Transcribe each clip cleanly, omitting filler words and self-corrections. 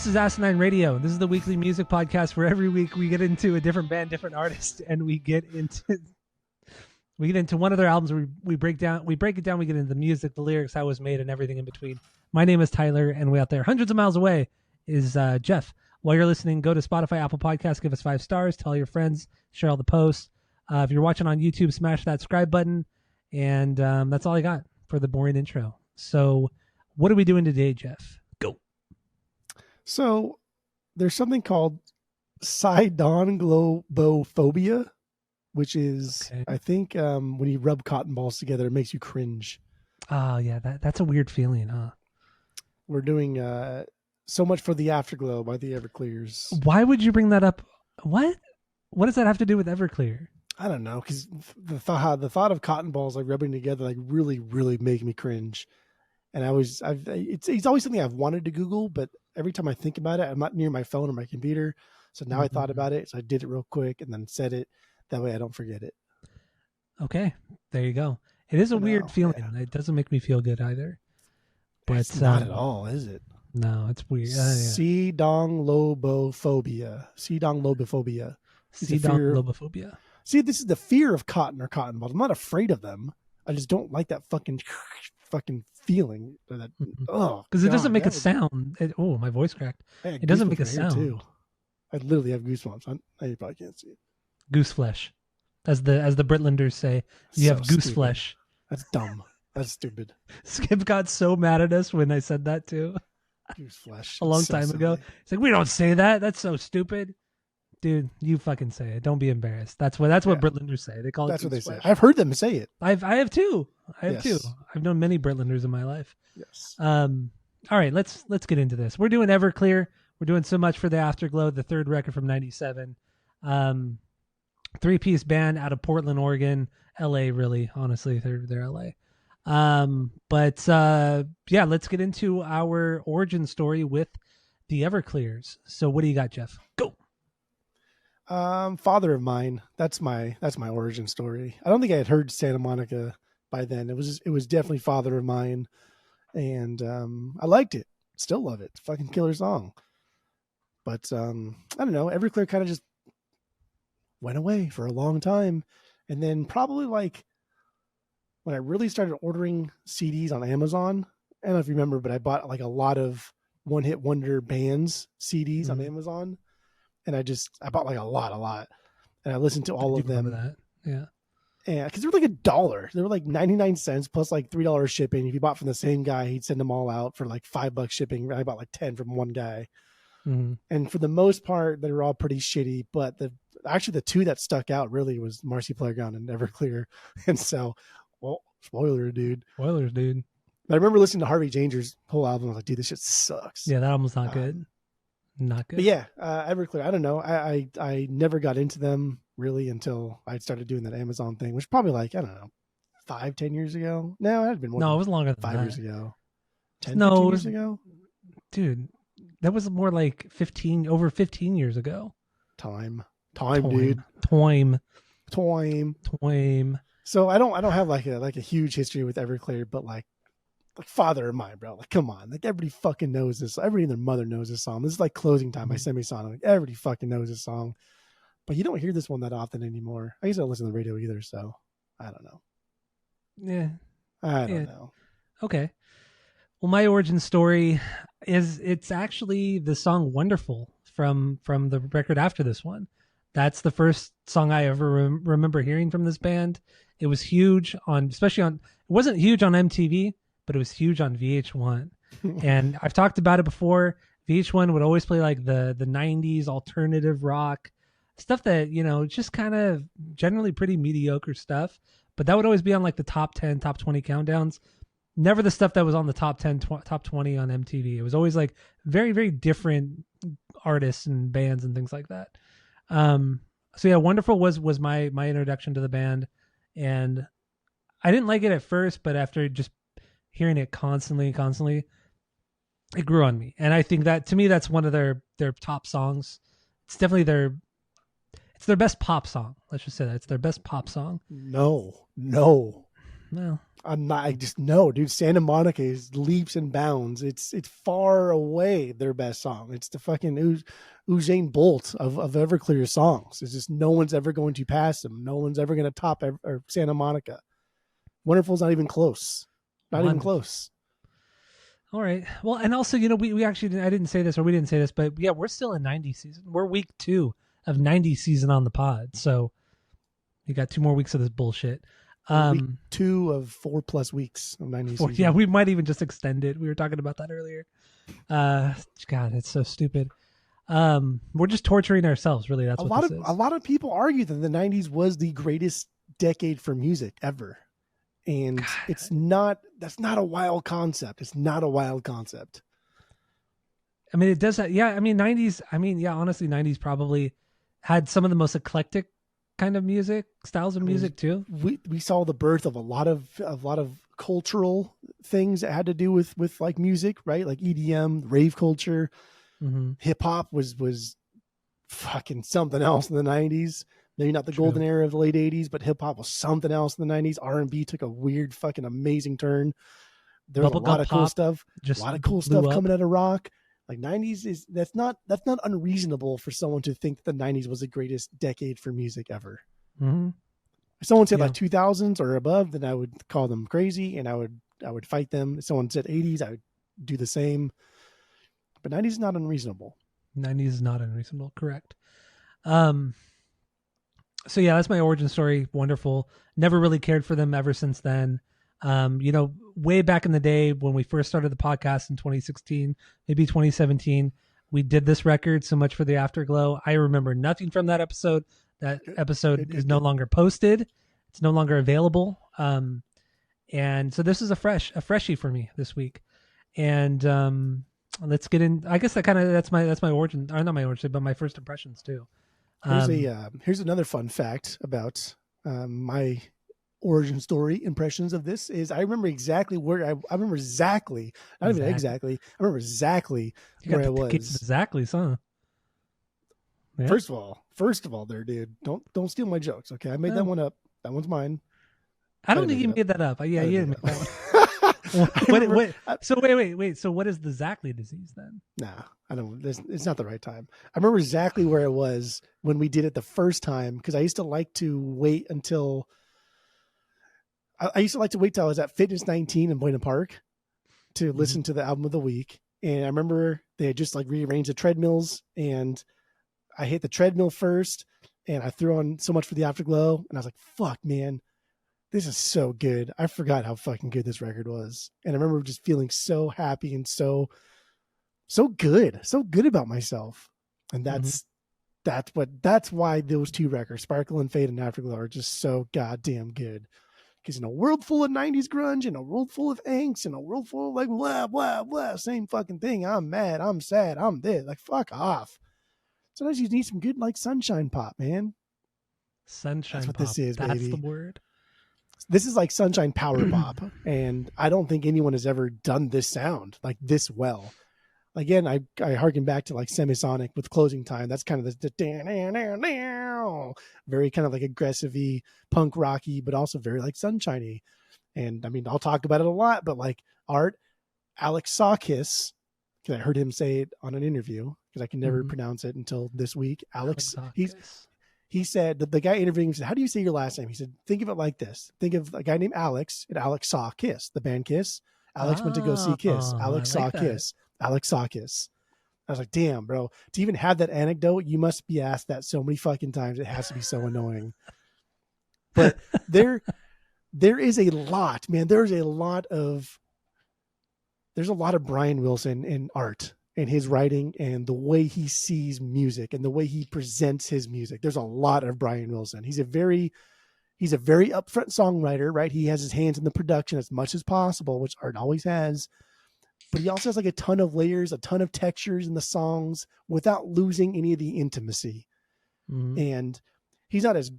This is Asinine Radio. This is the weekly music podcast where every week we get into a different band, different artist, and we get into one of their albums. We break it down. We get into the music, the lyrics, how it was made, and everything in between. My name is Tyler, and way out there, hundreds of miles away, is Jeff. While you're listening, go to Spotify, Apple Podcasts, give us 5 stars, tell your friends, share all the posts. If you're watching on YouTube, smash that subscribe button, and that's all I got for the boring intro. So, what are we doing today, Jeff? Go. So there's something called sidonglobophobia, which is, okay. I think, when you rub cotton balls together, it makes you cringe. Oh, yeah, that's a weird feeling, huh? We're doing So Much for the Afterglow by the Everclears. Why would you bring that up? What does that have to do with Everclear? I don't know, because the thought of cotton balls like rubbing together like really, really make me cringe. And it's always something I've wanted to Google, but every time I think about it, I'm not near my phone or my computer. So now I thought about it. So I did it real quick and then said it. That way I don't forget it. Okay. There you go. It is a weird feeling. Yeah. It doesn't make me feel good either. But it's not at all, is it? No, it's weird. Sidonglobophobia. Sidonglobophobia. See, this is the fear of cotton or cotton balls. I'm not afraid of them. I just don't like that fucking feeling. That because it doesn't make a sound. My voice cracked. It doesn't make a sound. Too. I literally have goosebumps. You probably can't see it. Goose flesh, as the Britlanders say. You have goose flesh. That's dumb. That's stupid. Skip got so mad at us when I said that too. Goose flesh. A long time ago. It's like, we don't say that. That's so stupid. Dude, you fucking say it. Don't be embarrassed. That's what Britlanders say. They call it. That's what they say. I've heard them say it. I have too. Too. I've known many Britlanders in my life. Yes. All right, let's get into this. We're doing Everclear. We're doing So Much for the Afterglow, the third record from '97. 3-piece band out of Portland, Oregon, LA. Really, honestly, they're LA. Let's get into our origin story with the Everclears. So, what do you got, Jeff? Go. Father of Mine. That's my origin story. I don't think I had heard Santa Monica by then. It was definitely Father of Mine, and I liked it. Still love it. Fucking killer song. But I don't know. Everclear kind of just went away for a long time, and then probably like when I really started ordering CDs on Amazon. I don't know if you remember, but I bought like a lot of one-hit wonder bands CDs on Amazon. And I bought like a lot. And I listened to all of them. That. Yeah. Yeah. Because they were like $1. They were like 99 cents plus like $3 shipping. If you bought from the same guy, he'd send them all out for like $5 shipping. I bought like 10 from one guy. Mm-hmm. And for the most part, they were all pretty shitty. But the two that stuck out really was Marcy Playground and Everclear. And so, spoilers, dude. But I remember listening to Harvey Janger's whole album. I was like, dude, this shit sucks. Yeah, that album's not good. Not good. But yeah, Everclear, I don't know. I never got into them really until I started doing that Amazon thing, which probably like, I don't know, 5-10 years ago. No, it had been more. No, it was longer than 5 that. years ago. 15 years ago? Dude, that was more like over 15 years ago. Time, dude. Time. So I don't have like a huge history with Everclear, but like Father of Mine, bro. Like, come on. Like, everybody fucking knows this. Everybody and their mother knows this song. This is like Closing Time by Semisonic. Like, everybody fucking knows this song. But you don't hear this one that often anymore. I used to listen to the radio either, so I don't know. Yeah. I don't know. Okay. Well, my origin story it's actually the song Wonderful from the record after this one. That's the first song I ever remember hearing from this band. It was huge it wasn't huge on MTV, but it was huge on VH1. And I've talked about it before. VH1 would always play like the 90s alternative rock stuff that, just kind of generally pretty mediocre stuff. But that would always be on like the top 10, top 20 countdowns. Never the stuff that was on the top 10, top 20 on MTV. It was always like very, very different artists and bands and things like that. So yeah, Wonderful was my introduction to the band. And I didn't like it at first, but after just hearing it constantly, it grew on me. And I think that, to me, that's one of their top songs. It's definitely their best pop song. Let's just say that. It's their best pop song. No. Well, I just no, dude. Santa Monica is leaps and bounds. It's far away their best song. It's the fucking Usain Bolt of Everclear songs. It's just no one's ever going to pass him. No one's ever going to top or Santa Monica. Wonderful's not even close. Not even Wonderful. close. All right. Well, and also, we actually, I didn't say this, or we didn't say this, but yeah, we're still in 90s season. We're week 2 of 90s season on the pod. So you got 2 more weeks of this bullshit. We're week 2 of 4+ weeks of 90s season. Yeah, we might even just extend it. We were talking about that earlier. God, it's so stupid. We're just torturing ourselves, really. That's what this is. A lot of people argue that the 90s was the greatest decade for music ever. And God. That's not a wild concept. It's not a wild concept. I mean, it does that. Yeah. I mean, 90s. I mean, yeah, honestly, 90s probably had some of the most eclectic kind of music, styles of music too. We saw the birth of a lot of cultural things that had to do with like music, right? Like EDM, rave culture, hip hop was fucking something else in the 90s. Maybe not the golden era of the late 80s, but hip hop was something else in the 90s. R&B took a weird fucking amazing turn. There was a lot of cool stuff. A lot of cool stuff coming out of rock. Like 90s that's not unreasonable for someone to think that the 90s was the greatest decade for music ever. Mm-hmm. If someone said like 2000s or above, then I would call them crazy and I would fight them. If someone said 80s, I would do the same. But 90s is not unreasonable. 90s is not unreasonable, correct. So yeah, that's my origin story. Wonderful. Never really cared for them ever since then. Way back in the day when we first started the podcast in 2016, maybe 2017, we did this record, So Much for the Afterglow. I remember nothing from that episode. That episode is no longer posted. It's no longer available. And so this is a freshie for me this week. And let's get in. I guess that's my origin, or not my origin, but my first impressions too. Here's another fun fact about my origin story impressions of this is I remember exactly where I remember exactly not even exactly I remember exactly where I was. Exactly, son. Yeah. First of all, there, dude, don't steal my jokes, okay? I made that one up. That one's mine. I don't think you made that up. Yeah, you didn't make that one. wait. So wait. So what is the Zackley disease then? Nah, I don't. It's not the right time. I remember exactly where I was when we did it the first time because I used to like to wait until. I used to like to wait till I was at Fitness 19 in Buena Park to listen to the album of the week, and I remember they had just like rearranged the treadmills, and I hit the treadmill first, and I threw on So Much for the Afterglow, and I was like, "Fuck, man." This is so good. I forgot how fucking good this record was. And I remember just feeling so happy and so good about myself. And that's why those 2 records, Sparkle and Fade and Afterglow, are just so goddamn good. Because in a world full of 90s grunge, in a world full of angst, in a world full of like blah, blah, blah, same fucking thing. I'm mad, I'm sad, I'm this. Like, fuck off. Sometimes you need some good like sunshine pop, man. Sunshine That's what pop. this is, baby. That's the word. This is like sunshine power pop, and I don't think anyone has ever done this sound like this well. Again, I harken back to like Semisonic with Closing Time. That's kind of the very kind of like aggressive-y, punk rocky, but also very like sunshiny. And I mean, I'll talk about it a lot, but like Alex Sawkiss, because I heard him say it on an interview because I can never pronounce it until this week. He said that the guy interviewing him said, "How do you say your last name?" He said, "Think of it like this. Think of a guy named Alex, and Alex saw Kiss, the band Kiss. Alex went to go see Kiss. Alex saw Kiss. Alex saw Kiss." I was like, damn, bro. To even have that anecdote, you must be asked that so many fucking times. It has to be so annoying. But there is a lot, man. There's a lot of Brian Wilson in art and his writing and the way he sees music and the way he presents his music. There's a lot of Brian Wilson. He's a very upfront songwriter, right? He has his hands in the production as much as possible, which art always has. But he also has like a ton of layers, a ton of textures in the songs without losing any of the intimacy. And he's not as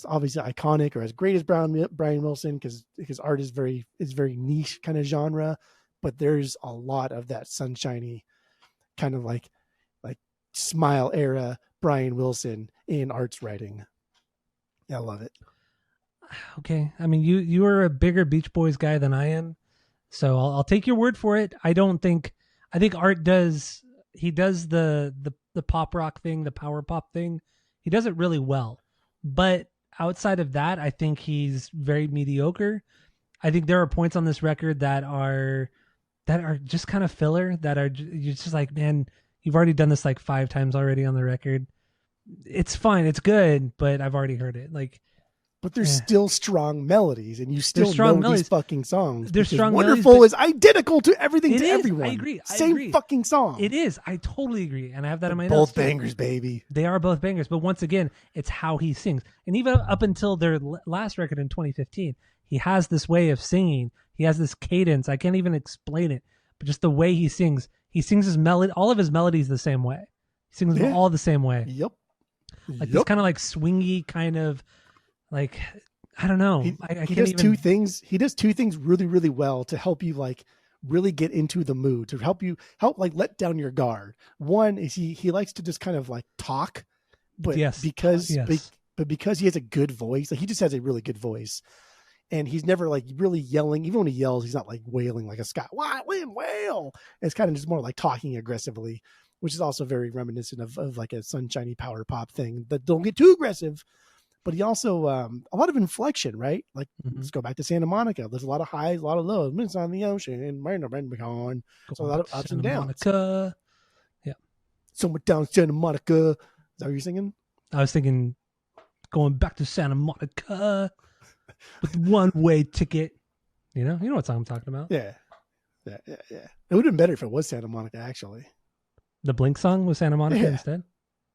obviously iconic or as great as Brian Wilson because his art is very niche kind of genre. But there's a lot of that sunshiny kind of like Smile era Brian Wilson in Art's writing. Yeah, I love it. Okay, I mean you are a bigger Beach Boys guy than I am, so I'll take your word for it. I think Art does he does the pop rock thing, the power pop thing. He does it really well, but outside of that, I think he's very mediocre. I think there are points on this record that are just kind of filler. You're just like, man, you've already done this like 5 times already on the record. It's fine, it's good, but I've already heard it. Like, But there's eh. still strong melodies, and you still Strong know these melodies. fucking songs. There's Because strong melodies, Wonderful but is identical to everything it to is. everyone. I agree. I Same agree. fucking song. It is. I totally agree, and I have that They're in my notes both too. bangers, baby. They are both bangers, but once again, it's how he sings. And even up until their last record in 2015, he has this way of singing. He has this cadence. I can't even explain it, but just the way he sings. He sings his melody, all of his melodies the same way. He sings them all the same way. Yep. Like this kind of like swingy kind of like, I don't know. He does two things. He does two things really, really well to help you like really get into the mood, to help like let down your guard. One is he likes to just kind of like talk, but because he has a good voice, like he just has a really good voice, and he's never like really yelling. Even when he yells, he's not like wailing like a Scott wail. It's kind of just more like talking aggressively, which is also very reminiscent of like a sunshiny power pop thing that don't get too aggressive. But he also a lot of inflection, right? Like let's go back to Santa Monica. There's a lot of highs, a lot of lows. It's on the ocean, so a lot of ups and downs. Monica. Yeah. Somewhere down Santa Monica. Is that what you're singing? I was thinking going back to Santa Monica with one-way ticket. You know what song I'm talking about? Yeah. It would have been better if it was Santa Monica, actually. The Blink song was Santa Monica instead?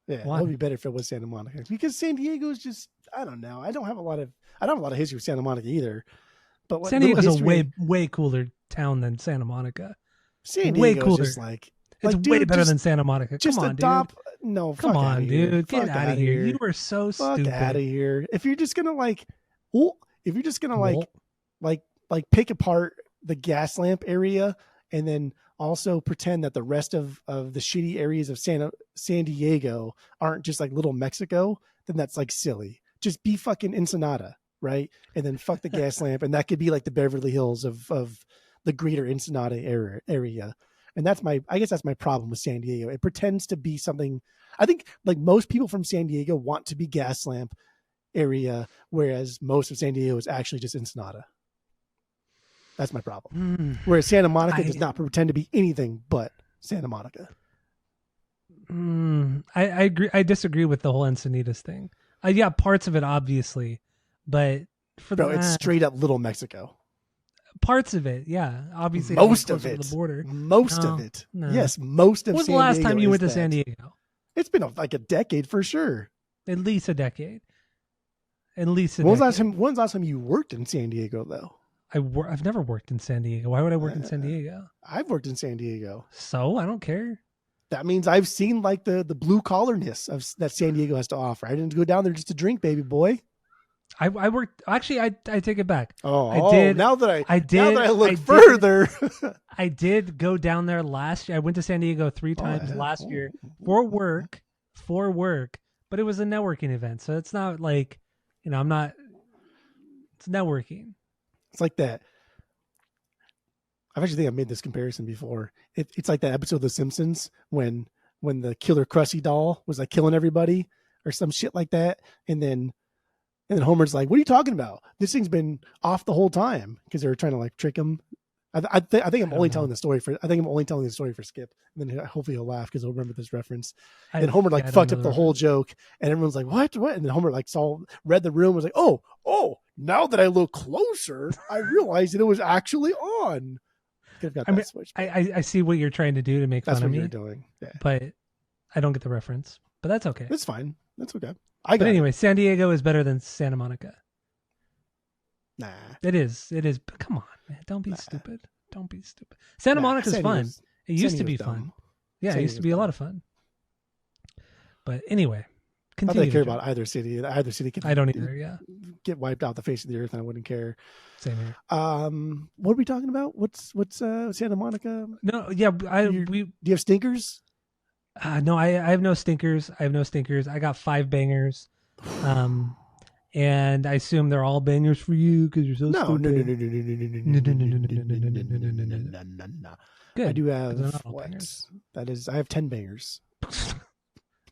Yeah, why? It would be better if it was Santa Monica, because San Diego is just, I don't know. I don't have a lot of history with Santa Monica either. But San Diego's a way cooler town than Santa Monica. San Diego way cooler. Is just like it's dude, way better than Santa Monica. Just Come on, adopt. Dude. No, come on, dude. Get out of here. You are so stupid. Fuck out of here. If you're just gonna like pick apart the gas lamp area and then also pretend that the rest of the shitty areas of San Diego aren't just like little Mexico, then that's like silly. Just be fucking Ensenada, right? And then fuck the gas lamp, and that could be like the Beverly Hills of the greater Ensenada area. And I guess that's my problem with San Diego. It pretends to be something. I think like most people from San Diego want to be gas lamp area, whereas most of San Diego is actually just Ensenada. That's my problem. Whereas Santa Monica does not pretend to be anything but Santa Monica. I agree. I disagree with the whole Encinitas thing. Yeah, parts of it obviously, but it's straight up Little Mexico. Parts of it, yeah, obviously. Most of it, the border. Most of it, yes, most of. When was the last time you went to San Diego? It's been like a decade for sure. At least a decade. At least. When's the last time you worked in San Diego though? I've never worked in San Diego. Why would I work in San Diego? I've worked in San Diego. So I don't care. That means I've seen like the blue collarness that San Diego has to offer. I didn't go down there just to drink, baby boy. I worked. Actually, I take it back. I did. Now that I look further, I did go down there last year. I went to San Diego 3 times last year for work, but it was a networking event. So it's not like, I'm not. It's networking. It's like that. I actually think I've made this comparison before. It's like that episode of The Simpsons when the killer Krusty doll was like killing everybody or some shit like that, and then Homer's like, "What are you talking about? This thing's been off the whole time," because they were trying to like trick him. I think I'm only telling the story for Skip, and then hopefully he'll laugh because he'll remember this reference. And Homer fucked up the whole joke, and everyone's like, "What?" And then Homer read the room, was like, "Oh! Now that I look closer, I realized that it was actually on." I see what you're trying to do to make fun of me. That's what you're doing, yeah. But I don't get the reference. But that's okay. That's fine. That's okay. But anyway, San Diego is better than Santa Monica. Nah. It is. But come on, man. Don't be stupid. Santa Monica's fun. It used to be fun. Yeah, it used to be a lot of fun. But anyway, continue. Not that I care about either city. Either city can. I don't either. Yeah. Get wiped out the face of the earth, and I wouldn't care. Same here. What are we talking about? What's Santa Monica? No, yeah. Do you have stinkers? No, I have no stinkers. I got 5 bangers. and I assume they're all bangers for you because you're so No, no, no, stupid. no, no, no, no, no, No, no, no, no, no, no, no, no, no, no, no, no, no, no, no. no, no, no. I Good, do because they're have not all what? bangers. That is, I have 10 bangers.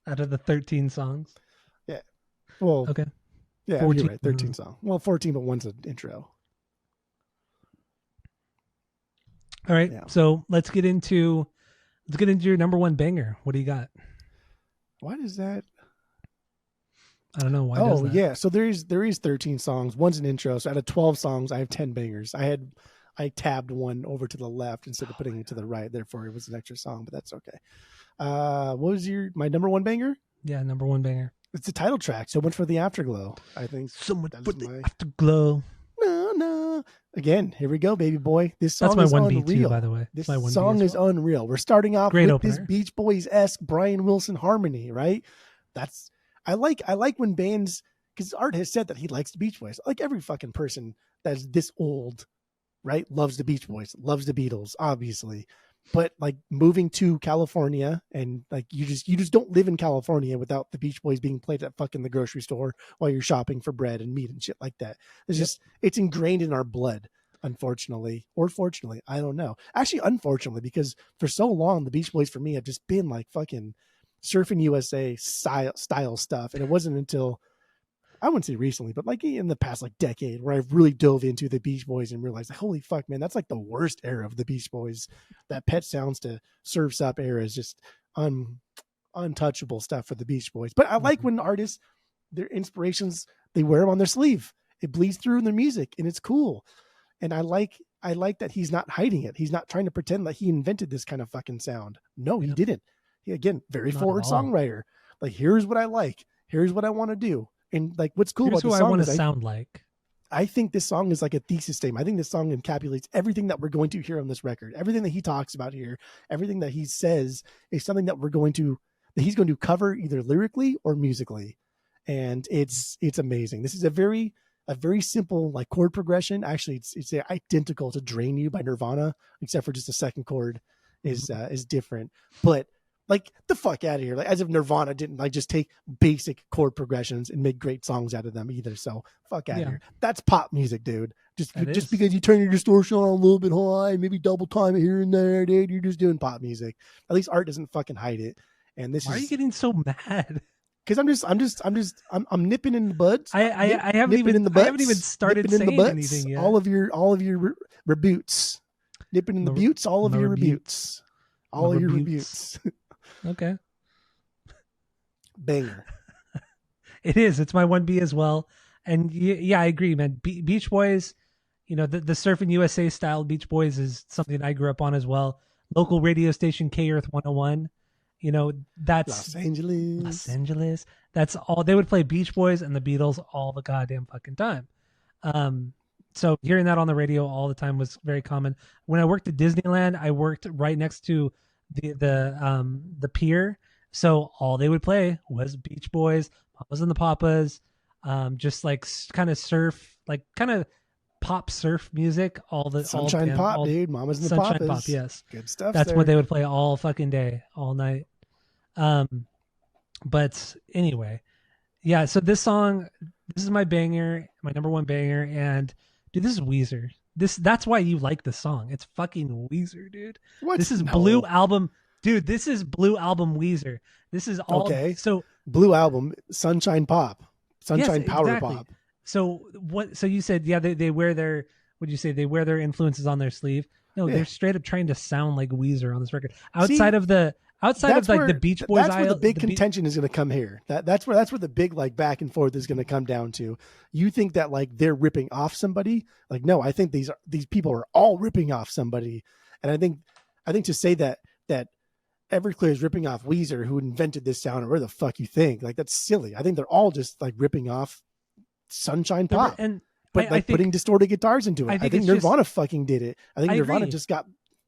Out of the 13 songs. Yeah. Well, Okay. yeah, you're 14. right. 13 songs. Well, 14, but one's an intro. All right. Yeah. So let's get into your number one banger. What do you got? Why does that? I don't know. Why does Oh that? yeah. So there is 13 songs. One's an intro. So out of 12 songs, I have 10 bangers. I tabbed one over to the left instead of putting it to the right. Therefore, it was an extra song, but that's okay. What was my number one banger? Yeah, number one banger. It's the title track. So much for the Afterglow. I think So much for the Afterglow. No, no. Again, here we go, baby boy. This song That's my is one unreal. B too, by the way. This my one song B is unreal. We're starting off Great with opener. this Beach Boys-esque Brian Wilson harmony, right? I like when bands, because Art has said that he likes the Beach Boys. Like every fucking person that's this old, right, loves the Beach Boys, loves the Beatles, obviously. But like moving to California, and like you just don't live in California without the Beach Boys being played at fucking the grocery store while you're shopping for bread and meat and shit like that. It's ingrained in our blood, unfortunately, or fortunately, I don't know. Actually, unfortunately, because for so long the Beach Boys for me have just been like fucking Surfing USA style stuff, and it wasn't until, I wouldn't say recently, but like in the past like decade, where I've really dove into the Beach Boys and realized, like, holy fuck, man, that's like the worst era of the Beach Boys. That Pet Sounds to Surf's Up era is just untouchable stuff for the Beach Boys. But I like when artists, their inspirations, they wear them on their sleeve. It bleeds through in their music, and it's cool. And I like that he's not hiding it. He's not trying to pretend that he invented this kind of fucking sound. No, he didn't. He, again, very forward songwriter. Like, here's what I like. Here's what I want to do. And like, what's cool about this song I want is to sound like. I think this song is like a thesis statement. I think this song encapsulates everything that we're going to hear on this record. Everything that he talks about here, everything that he says is something that he's going to cover either lyrically or musically. And it's amazing. This is a very simple like chord progression. Actually, it's identical to Drain You by Nirvana, except for just the second chord is different. But like, the fuck out of here. Like, as if Nirvana didn't like just take basic chord progressions and make great songs out of them either. So fuck out of here. That's pop music, dude. Just because you turn your distortion on a little bit high, maybe double time it here and there, dude, you're just doing pop music. At least Art doesn't fucking hide it. And Why are you getting so mad? Because I'm nipping in the buds. I haven't even started saying anything yet. All of your rebutes. Nipping in the buttes, all of your rebutes. All of your rebutes. Okay. Banger. It is. It's my 1B as well. And yeah, I agree, man. Beach Boys, the Surfing USA style Beach Boys is something I grew up on as well. Local radio station K Earth 101. That's Los Angeles. That's all. They would play Beach Boys and the Beatles all the goddamn fucking time. So hearing that on the radio all the time was very common. When I worked at Disneyland, I worked right next to the pier. So all they would play was Beach Boys, Mamas and the Papas, just like kind of surf, like kind of pop surf music. Sunshine Pop, dude. Mamas and the Papas. Sunshine Pop, yes. Good stuff. That's what they would play all fucking day, all night. But anyway, yeah. So this is my banger, my number one banger, and dude, this is Weezer. That's why you like the song. It's fucking Weezer, dude. What? This is Blue Album, dude. This is Blue Album Weezer. This is all okay. So Blue Album, Sunshine Pop, Sunshine Power exactly. Pop. So what? So you said, yeah, they wear their. What'd you say? They wear their influences on their sleeve. No, they're straight up trying to sound like Weezer on this record. Outside of the Beach Boys, that's where the big contention is going to come here. That's where the big like back and forth is going to come down to. You think that like they're ripping off somebody? Like, no, I think these people are all ripping off somebody. And I think to say that Everclear is ripping off Weezer, who invented this sound, or where the fuck you think, like, that's silly. I think they're all just like ripping off Sunshine Pop. But I think, putting distorted guitars into it. I think Nirvana fucking did it. I think Nirvana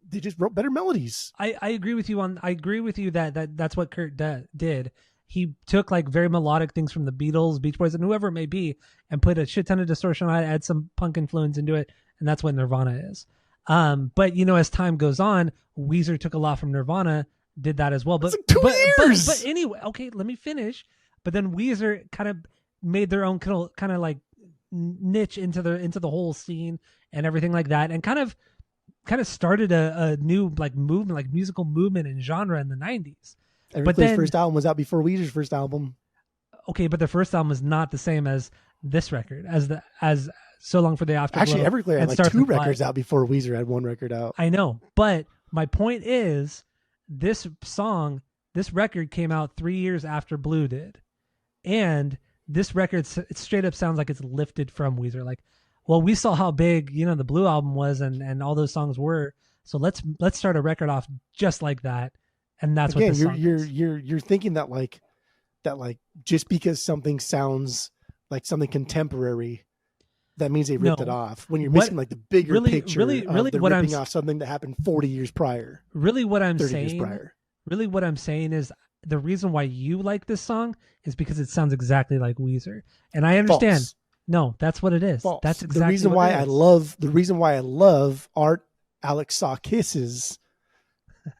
they just wrote better melodies. I agree with you that's what Kurt did. He took like very melodic things from the Beatles, Beach Boys, and whoever it may be, and put a shit ton of distortion on it, add some punk influence into it, and that's what Nirvana is. But as time goes on, Weezer took a lot from Nirvana, did that as well. But like 2 years. But anyway, okay, let me finish. But then Weezer kind of made their own kind of like niche into the whole scene and everything like that, and kind of started a new like movement, like musical movement and genre in the 90s. But Everclear's then, first album was out before Weezer's first album. okay, but the first album is not the same as this record, as So Long for the Afterglow. Actually, Everclear had and like Stars 2 and Fly. records out before Weezer had 1 record out. I know, but my point is, this record came out 3 years after Blue did, and this record it straight up sounds like it's lifted from Weezer. Like, well, we saw how big the Blue album was, and all those songs were, so let's start a record off just like that, and that's Again, what this song is. you're thinking that like just because something sounds like something contemporary, that means they ripped it off. When you're missing like the bigger picture of the ripping off something that happened 40 years prior. Really, what I'm 30 saying. years prior. Really, what I'm saying is the reason why you like this song is because it sounds exactly like Weezer, and I understand. False. No, that's what it is. False. That's exactly the reason what why it is. the reason why I love Art Alex Saw Kisses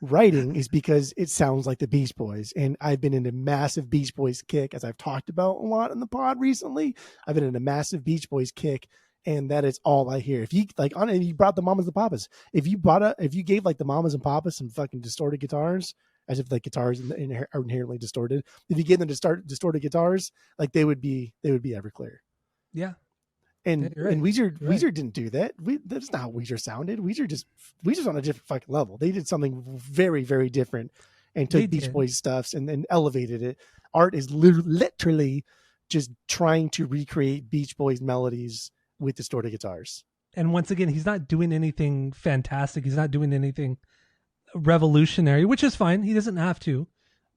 writing is because it sounds like the Beach Boys, and I've been in a massive Beach Boys kick, as I've talked about a lot in the pod recently. I've been in a massive Beach Boys kick, and that is all I hear. If you like, you brought the Mamas and Papas, if you gave like the Mamas and Papas some fucking distorted guitars, as if like guitars are inherently distorted, if you gave them distorted guitars, like they would be Everclear. Yeah. And right. and Weezer didn't do that. That's not how Weezer sounded. Weezer's on a different fucking level. They did something very, very different and took Beach Boys stuffs and elevated it. Art is literally just trying to recreate Beach Boys melodies with distorted guitars. And once again, he's not doing anything fantastic. He's not doing anything revolutionary, which is fine. He doesn't have to,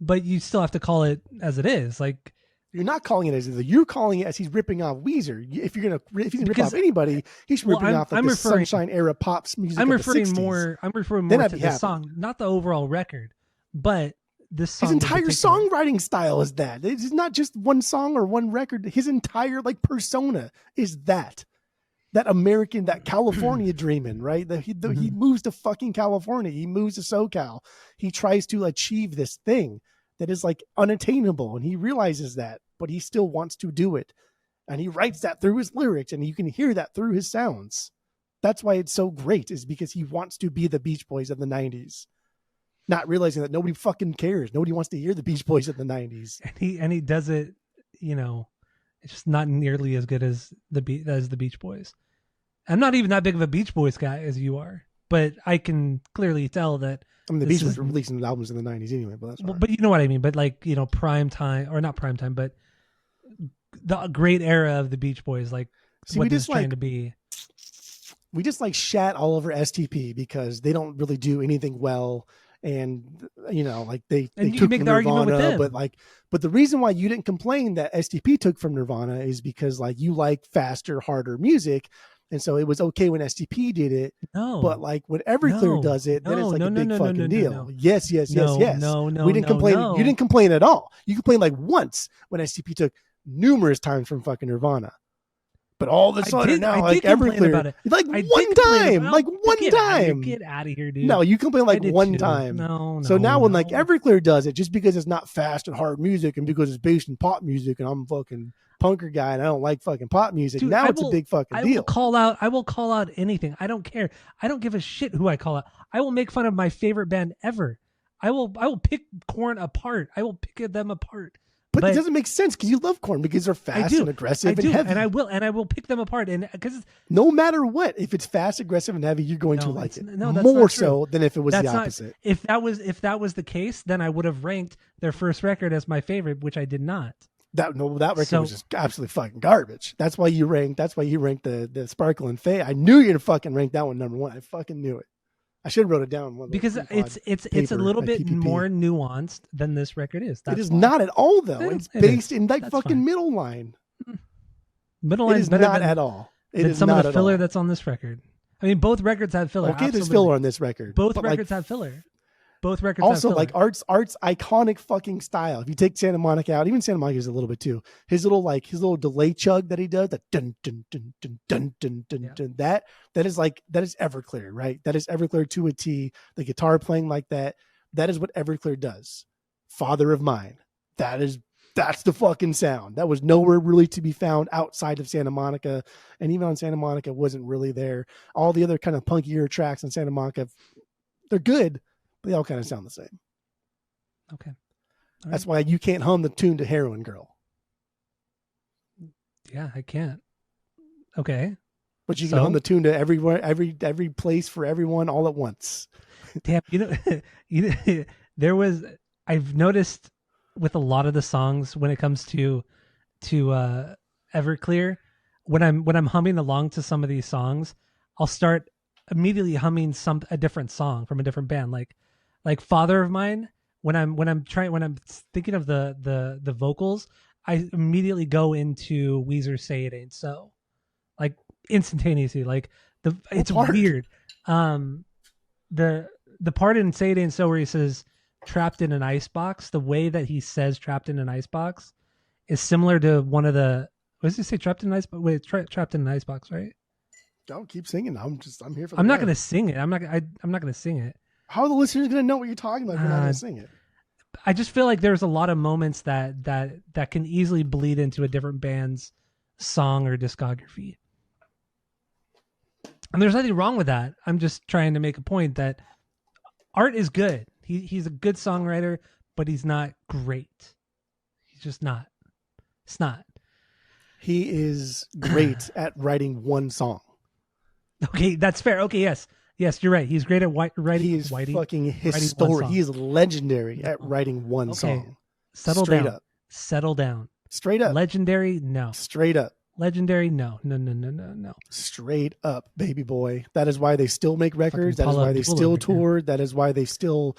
but you still have to call it as it is. Like, you're not calling it as you're calling it as he's ripping off Weezer. If he's gonna rip off anybody, he's ripping off like the Sunshine era pop music. I'm of referring the 60s. more. I'm referring more to the song, not the overall record, but this song. His entire songwriting style is that. It's not just one song or one record. His entire like persona is that American, that California dreaming, right? He moves to fucking California. He moves to SoCal. He tries to achieve this thing that is like unattainable, and he realizes that, but he still wants to do it, and he writes that through his lyrics, and you can hear that through his sounds. That's why it's so great, is because he wants to be the Beach Boys of the 90s, not realizing that nobody fucking cares. Nobody wants to hear the Beach Boys of the 90s. And he does it, it's just not nearly as good as the Beach Boys. I'm not even that big of a Beach Boys guy as you are, but I can clearly tell that. I mean, the Beach Boys were releasing albums in the 90s anyway, but that's fine. But you know what I mean. But like, prime time, or not prime time, but the great era of the Beach Boys, like what it's trying to be. We just like shat all over STP because they don't really do anything well, and like they took from Nirvana, but the reason why you didn't complain that STP took from Nirvana is because like you like faster, harder music. And so it was okay when STP did it, but like when Everclear does it, then it's like a big fucking deal. Yes. We didn't complain. You didn't complain at all. You complained like once when STP took numerous times from fucking Nirvana. But all of a sudden now, like Everclear, like one time. Get out of here, dude. No, you complain like one time. No. So now when like Everclear does it, just because it's not fast and hard music, and because it's based in pop music, and I'm fucking punker guy and I don't like fucking pop music. Dude, now it's a big fucking deal. I will call out anything. I don't care. I don't give a shit who I call out. I will make fun of my favorite band ever. I will pick Korn apart. I will pick them apart. But it doesn't make sense because you love Korn because they're fast and aggressive and heavy. And I will pick them apart. And because no matter what, if it's fast, aggressive, and heavy, you're going to like it. No, that's more so than if it was the opposite. If that was the case, then I would have ranked their first record as my favorite, which I did not. That record was just absolutely fucking garbage. That's why you ranked the Sparkle and Fade. I knew you'd fucking rank that one number one. I fucking knew it. I should have wrote it down. Because it's a little bit more nuanced than this record is. It is not at all though. It's based in that fucking middle line. Middle line is not at all. It is some not of the filler that's on this record. I mean, both records have filler. Okay, there's filler on this record. Both records have filler. Both records also have like Art's iconic fucking style. If you take Santa Monica out, even Santa Monica is a little bit too. His little delay chug that he does, that dun dun dun dun dun dun dun dun. That is Everclear, right? That is Everclear to a T. The guitar playing like that. That is what Everclear does. Father of Mine. That is That's the fucking sound. That was nowhere really to be found outside of Santa Monica. And even on Santa Monica wasn't really there. All the other kind of punkier tracks on Santa Monica, they're good, but they all kind of sound the same. Okay. That's why you can't hum the tune to Heroin Girl. Yeah, I can't. Okay. But you can hum the tune to everywhere, every place for everyone all at once. Damn, I've noticed with a lot of the songs when it comes to Everclear, when I'm humming along to some of these songs, I'll start immediately humming a different song from a different band, like Father of Mine. When I'm thinking of the vocals, I immediately go into Weezer Say It Ain't So, like instantaneously. Like it's weird. The part in Say It Ain't So where he says trapped in an icebox, the way that he says trapped in an icebox is similar to one of the, what does he say, trapped in an icebox? Wait, trapped in an icebox, right? Don't keep singing. I'm here for I'm not going to sing it. I'm not going to sing it. How are the listeners going to know what you're talking about if you're not going to sing it? I just feel like there's a lot of moments that can easily bleed into a different band's song or discography. And there's nothing wrong with that. I'm just trying to make a point that Art is good. He's a good songwriter, but he's not great. He's just not. It's not. He is great at writing one song. Okay, that's fair. Okay, yes, you're right. He's great at writing. He is fucking historic. He is legendary at writing one song. Settle down. Settle down. Straight up. Legendary? No. Straight up. Legendary? No. No. Straight up, baby boy. That is why they still make records. That is why they still tour. That is why they still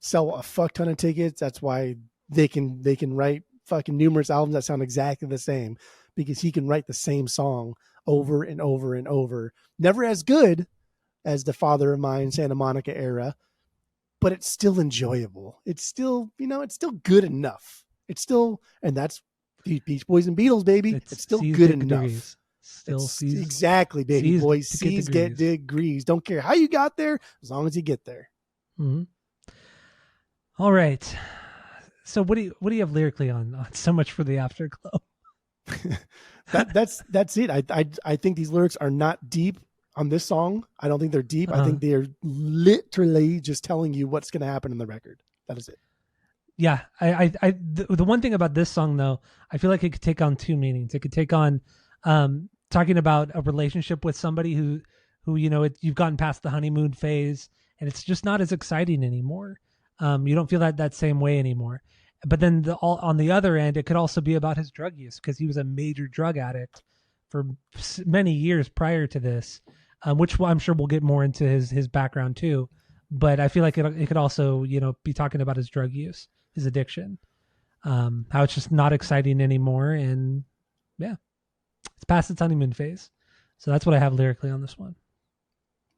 sell a fuck ton of tickets. That's why they can write fucking numerous albums that sound exactly the same, because he can write the same song over and over and over. Never as good as the Father of Mine Santa Monica era, but it's still enjoyable. It's still, it's still good enough. It's still, and that's Beach Boys and Beatles, baby. It's still good enough. Exactly, baby boy. C's get degrees. Don't care how you got there, as long as you get there. Mm-hmm. All right. So what do you have lyrically on So Much for the Afterglow? That's it. I think these lyrics are not deep on this song. I don't think they're deep. I think they're literally just telling you what's going to happen in the record. That is it. Yeah, the one thing about this song though, I feel like it could take on two meanings. It could take on talking about a relationship with somebody who you've gotten past the honeymoon phase, and it's just not as exciting anymore. You don't feel that same way anymore. But then on the other end, it could also be about his drug use, because he was a major drug addict for many years prior to this, which I'm sure we'll get more into his background too. But I feel like it could also, be talking about his drug use, his addiction, how it's just not exciting anymore. And yeah, it's past its honeymoon phase. So that's what I have lyrically on this one.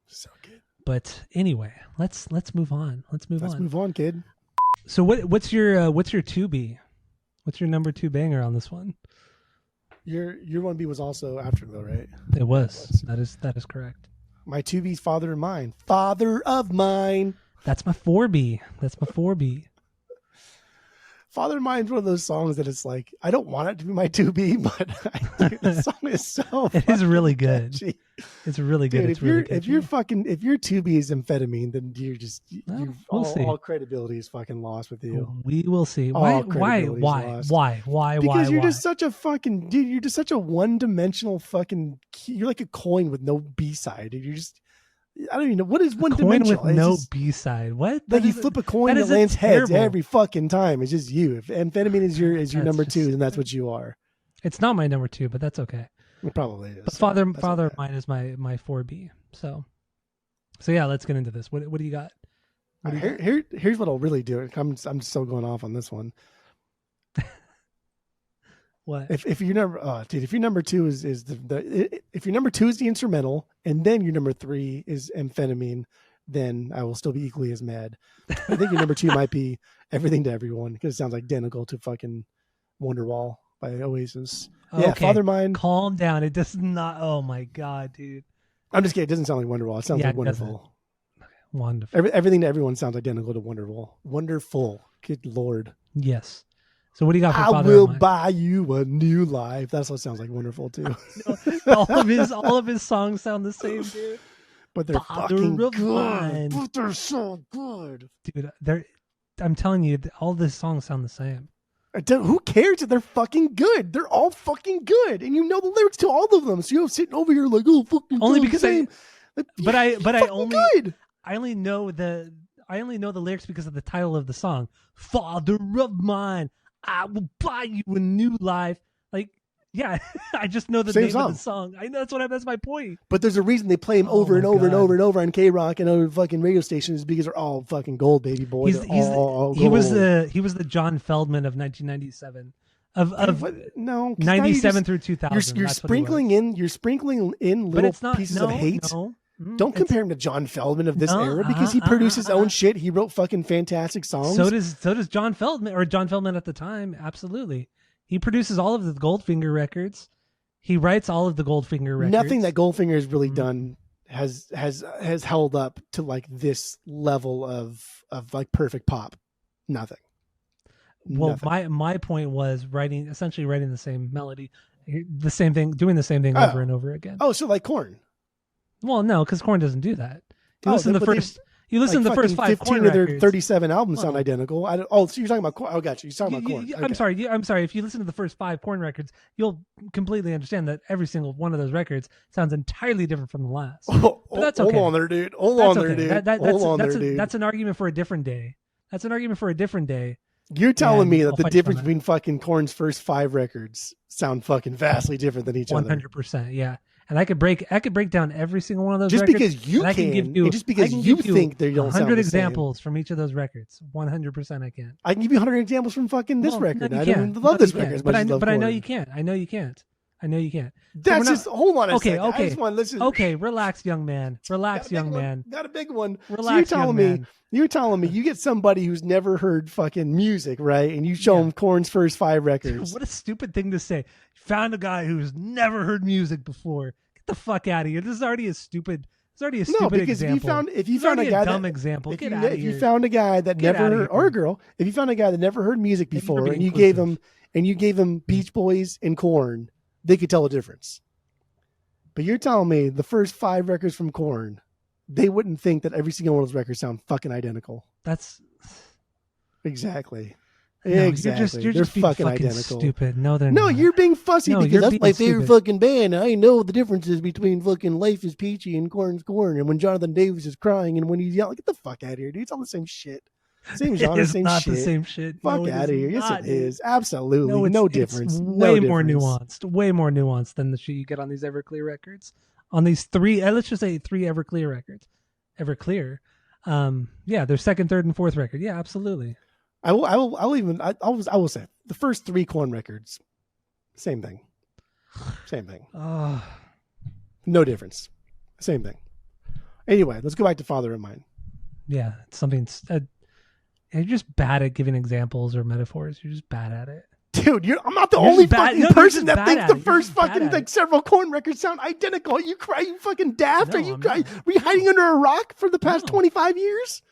So good. But anyway, let's move on. Let's move on, kid. So what's your 2B? What's your number 2 banger on this one? Your 1B was also Afterglow, right? It was. That is correct. My 2B's Father of Mine. Father of Mine. That's my 4B. Father of Mine is one of those songs that it's like, I don't want it to be my 2B, but the song is so it is really good. Catchy. It's really good. Dude, it's really if your 2B is amphetamine, then you're just all credibility is fucking lost with you. We will see. Why? Because you're just such a fucking dude. You're just such a one-dimensional fucking. You're like a coin with no B-side. You're just. I don't even know what is one dimensional. Coin with no B-side. What? Like you flip a coin that lands heads every fucking time. It's just you. If amphetamine is your number 2, then that's what you are. It's not my number 2, but that's okay. It probably is. But Father of Mine is my 4B. So yeah, let's get into this. What do you got? Here's what I'll really do. I'm still going off on this one. What? If your number, if your number 2 is if your number 2 is the instrumental, and then your number 3 is amphetamine, then I will still be equally as mad. I think your number 2 might be Everything to Everyone, because it sounds identical to fucking Wonderwall by Oasis. Yeah, okay. Father Mine. Calm down. It does not. Oh my god, dude. I'm just kidding. It doesn't sound like Wonderwall. It sounds like Wonderful. Okay. Wonderful. Everything to Everyone sounds identical to Wonderwall. Wonderful. Good Lord. Yes. So what do you got for I Father of will Mine? buy you a new life. That also sounds like wonderful too. All of his songs sound the same, dude. But they're Father fucking of good. Mine, But they're so good. dude. They're. I'm telling you, all these songs sound the same. Who cares if they're fucking good? They're all fucking good, and you know the lyrics to all of them. So you're sitting over here like, oh, fucking Only because same. I only good. I only know the lyrics because of the title of the song. Father of Mine, I will buy you a new life. Like, yeah, I just know the Same name song. of the song. I know that's my point. But there's a reason they play them over and over and over and over on K-Rock and other fucking radio stations because they're all fucking gold, baby boy. He was the John Feldman of 1997 of no 97 through 2000. You're sprinkling in little pieces of hate. No. Don't compare him to John Feldman of this era because he produced his own shit. He wrote fucking fantastic songs. So does John Feldman, or John Feldman at the time. Absolutely. He produces all of the Goldfinger records. He writes all of the Goldfinger records. Nothing that Goldfinger has really done has held up to like this level of like perfect pop. Nothing. Well, my point was essentially writing the same melody, the same thing, doing the same thing over and over again. Oh, so like Korn. Well, no, because Korn doesn't do that. You listen to the first 5 15 Korn of their records. 37 albums sound identical. So you're talking about Korn. Oh, gotcha. You're talking about Korn. Okay. I'm sorry. If you listen to the first 5 Korn records, you'll completely understand that every single one of those records sounds entirely different from the last. But that's okay. Hold on there, dude. Hold on there, dude. That's an argument for a different day. You're telling me that the difference between fucking Korn's first 5 records sound fucking vastly different than each other. 100%, yeah. And I could break down every single one of those just records. Because you can, just because you think they don't sound the 100 examples from each of those records. 100% I can. I can give you 100 examples from fucking this record. No, I don't love this record as much as but I know you can't. I know you can't. That's just hold on a second. Okay. I just want to listen. Okay, relax, young man. Got a big one. Relax, so you're telling me you get somebody who's never heard fucking music, right? And you show them Korn's first 5 records. What a stupid thing to say. Found a guy who's never heard music before. Get the fuck out of here. This is already a stupid example. If you found a guy dumb example, if you found a guy that never heard, or a girl, if you found a guy that never heard music before and you gave him Beach Boys and Korn, they could tell the difference. But you're telling me the first 5 records from Korn, they wouldn't think that every single one of those records sound fucking identical. That's exactly. No, exactly. You're just fucking fucking identical. Stupid. No, they're not. No, you're being fussy because that's my favorite fucking band. I know the differences between fucking Life is Peachy and Korn's Korn, and when Jonathan Davis is crying and when he's yelling. Get the fuck out of here, dude. It's all the same shit. Same genre, same not shit. The same shit. Fuck out of here. Yes, it is. Absolutely. No difference. It's way more nuanced. Way more nuanced than the shit you get on these Everclear records. On these 3, let's just say 3 Everclear records. Everclear. Their second, third, and fourth record. Yeah, absolutely. I will say the first 3 Korn records, same thing. No difference. Same thing. Anyway, let's go back to Father of Mine. Yeah, it's something. You're just bad at giving examples or metaphors. You're just bad at it. Dude, I'm not the only fucking person that thinks the first fucking like several Korn records sound identical. You cry, you fucking daft. No, Are you hiding under a rock for the past 25 years?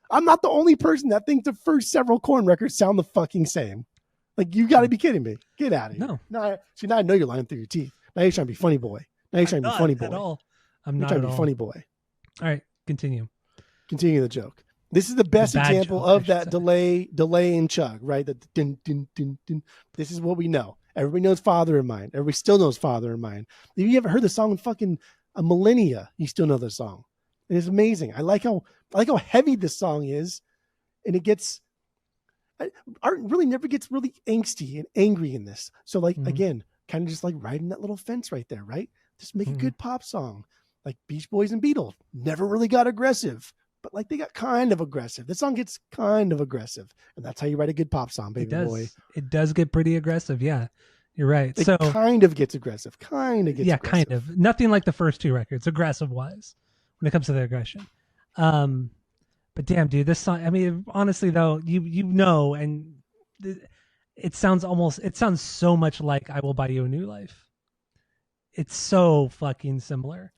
I'm not the only person that thinks the first several Korn records sound the fucking same. Like, you got to be kidding me. Get out of here. No. Now I know you're lying through your teeth. Now you're trying to be funny boy. I'm not at all. I'm not trying to be funny boy. All right, continue the joke. This is the best example of that delay and chug, right? That din, din, din, din. This is what we know. Everybody knows Father of Mine. Everybody still knows Father of Mine. If you haven't heard the song in fucking a millennia, you still know the song. And it's amazing. I like how heavy this song is, and it gets. Art really never gets really angsty and angry in this. So again, kind of just like riding that little fence right there, right? Just make a good pop song. Like Beach Boys and Beatles never really got aggressive, but like they got kind of aggressive. This song gets kind of aggressive, and that's how you write a good pop song, baby boy. It does get pretty aggressive. Yeah, you're right. It kind of gets aggressive. Kind of. Nothing like the first 2 records, aggressive wise, when it comes to the aggression. But damn, dude, this song. I mean, honestly though, you know, and it sounds so much like "I Will Buy You a New Life." It's so fucking similar.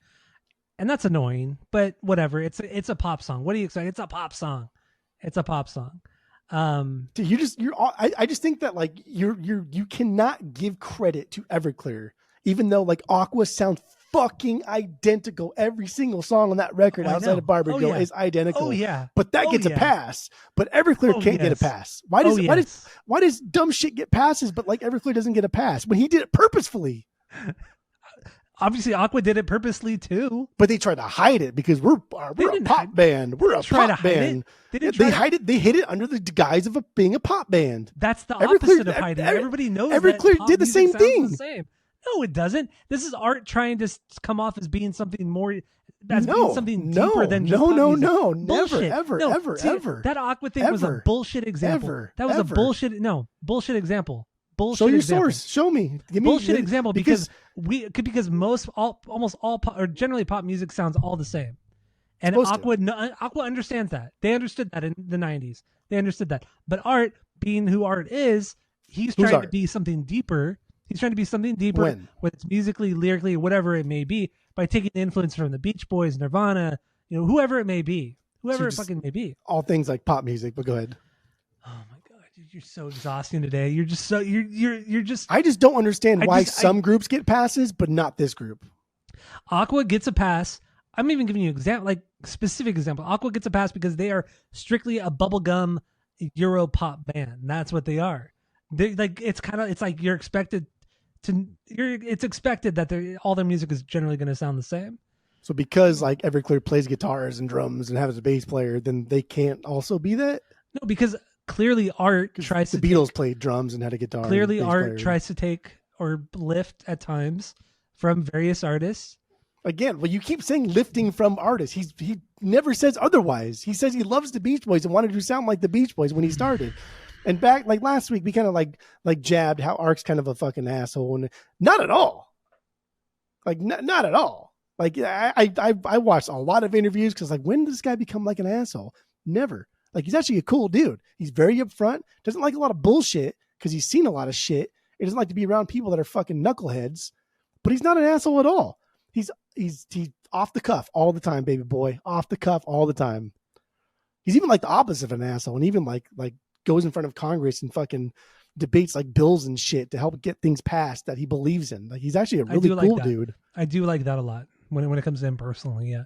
And that's annoying, but whatever. It's a pop song. What do you expect? It's a pop song. Dude, I just think that like you cannot give credit to Everclear, even though like Aqua sounds fucking identical. Every single song on that record I outside know. of Barber Oh Girl yeah. is identical. Oh yeah. But that Oh gets a yeah. pass. But Everclear Oh can't get a yes. pass. Why Oh does yes. why does dumb shit get passes, but like Everclear doesn't get a pass when he did it purposefully? Obviously, Aqua did it purposely too. But they tried to hide it because we're a pop band. We're a try to pop hide band. it. They didn't They try to hide it. They hid it under the guise of being a pop band. That's the opposite of hiding. Everybody knows Everclear that pop did the music same sounds thing. the same. No, it doesn't. This is art trying to come off as being something more, being something deeper than just pop music. No, bullshit. never, no, ever, see, ever. That Aqua thing was a bullshit example. That was a bullshit. No, bullshit example. Bullshit. Show your example. source. Show me. Give me bullshit example because almost all pop, or generally pop music sounds all the same. And Aqua understands that. They understood that in the 90s. They understood that. But Art, being who Art is, he's trying to be something deeper. He's trying to be something deeper, whether it's musically, lyrically, whatever it may be, by taking influence from the Beach Boys, Nirvana, whoever it may be. Whoever it fucking may be. All things like pop music, but go ahead. Oh my god, you're so exhausting today. You're just so you're just. I just don't understand why some groups get passes, but not this group. Aqua gets a pass. I'm even giving you specific example. Aqua gets a pass because they are strictly a bubblegum Euro pop band. That's what they are. They like it's like it's expected that all their music is generally going to sound the same. So because like Everclear plays guitars and drums and has a bass player, then they can't also be that? No, because clearly Art tries to. The Beatles played drums and had a guitar. Clearly Art tries to take or lift at times from various artists. Again, well, you keep saying lifting from artists. He never says otherwise. He says he loves the Beach Boys and wanted to sound like the Beach Boys when he started. And back like last week, we kind of like jabbed how Art's kind of a fucking asshole, and not at all. Like not at all. Like I watched a lot of interviews because like when does this guy become like an asshole? Never. Like he's actually a cool dude. He's very upfront. Doesn't like a lot of bullshit because he's seen a lot of shit. He doesn't like to be around people that are fucking knuckleheads. But he's not an asshole at all. He's off the cuff all the time, baby boy. Off the cuff all the time. He's even like the opposite of an asshole, and even like goes in front of Congress and fucking debates like bills and shit to help get things passed that he believes in. Like he's actually a really cool dude. I do like that a lot when it comes to him personally. Yeah.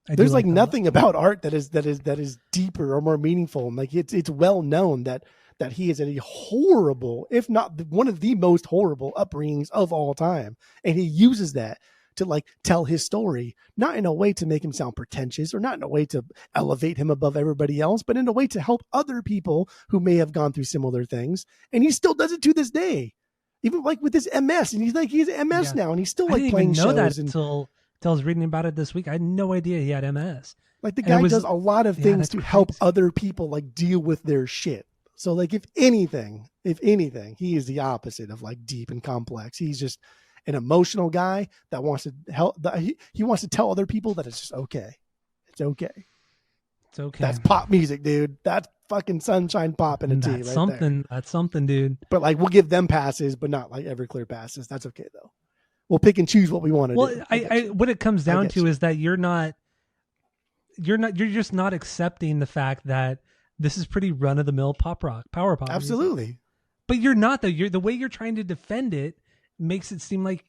There's like nothing about Art that is deeper or more meaningful. And like it's well known that he is a horrible, if not one of the most horrible upbringings of all time. And he uses that to like tell his story, not in a way to make him sound pretentious or not in a way to elevate him above everybody else, but in a way to help other people who may have gone through similar things. And he still does it to this day, even like with his MS. And he's MS now, and he's still like playing shows. I didn't even know that until I was reading about it this week. I had no idea he had MS. Like the guy does a lot of things to help other people like deal with their shit. So like if anything, he is the opposite of like deep and complex. He's just an emotional guy that wants to help. He wants to tell other people that it's just okay. It's okay. It's okay. That's pop music, dude. That's fucking sunshine pop in a tea right there. That's something, dude. But like we'll give them passes, but not like Everclear passes. That's okay though. We'll pick and choose what we want to do. Well, what it comes down to is that you're just not accepting the fact that this is pretty run of the mill power pop. Absolutely. Music. But you're not though. The way you're trying to defend it makes it seem like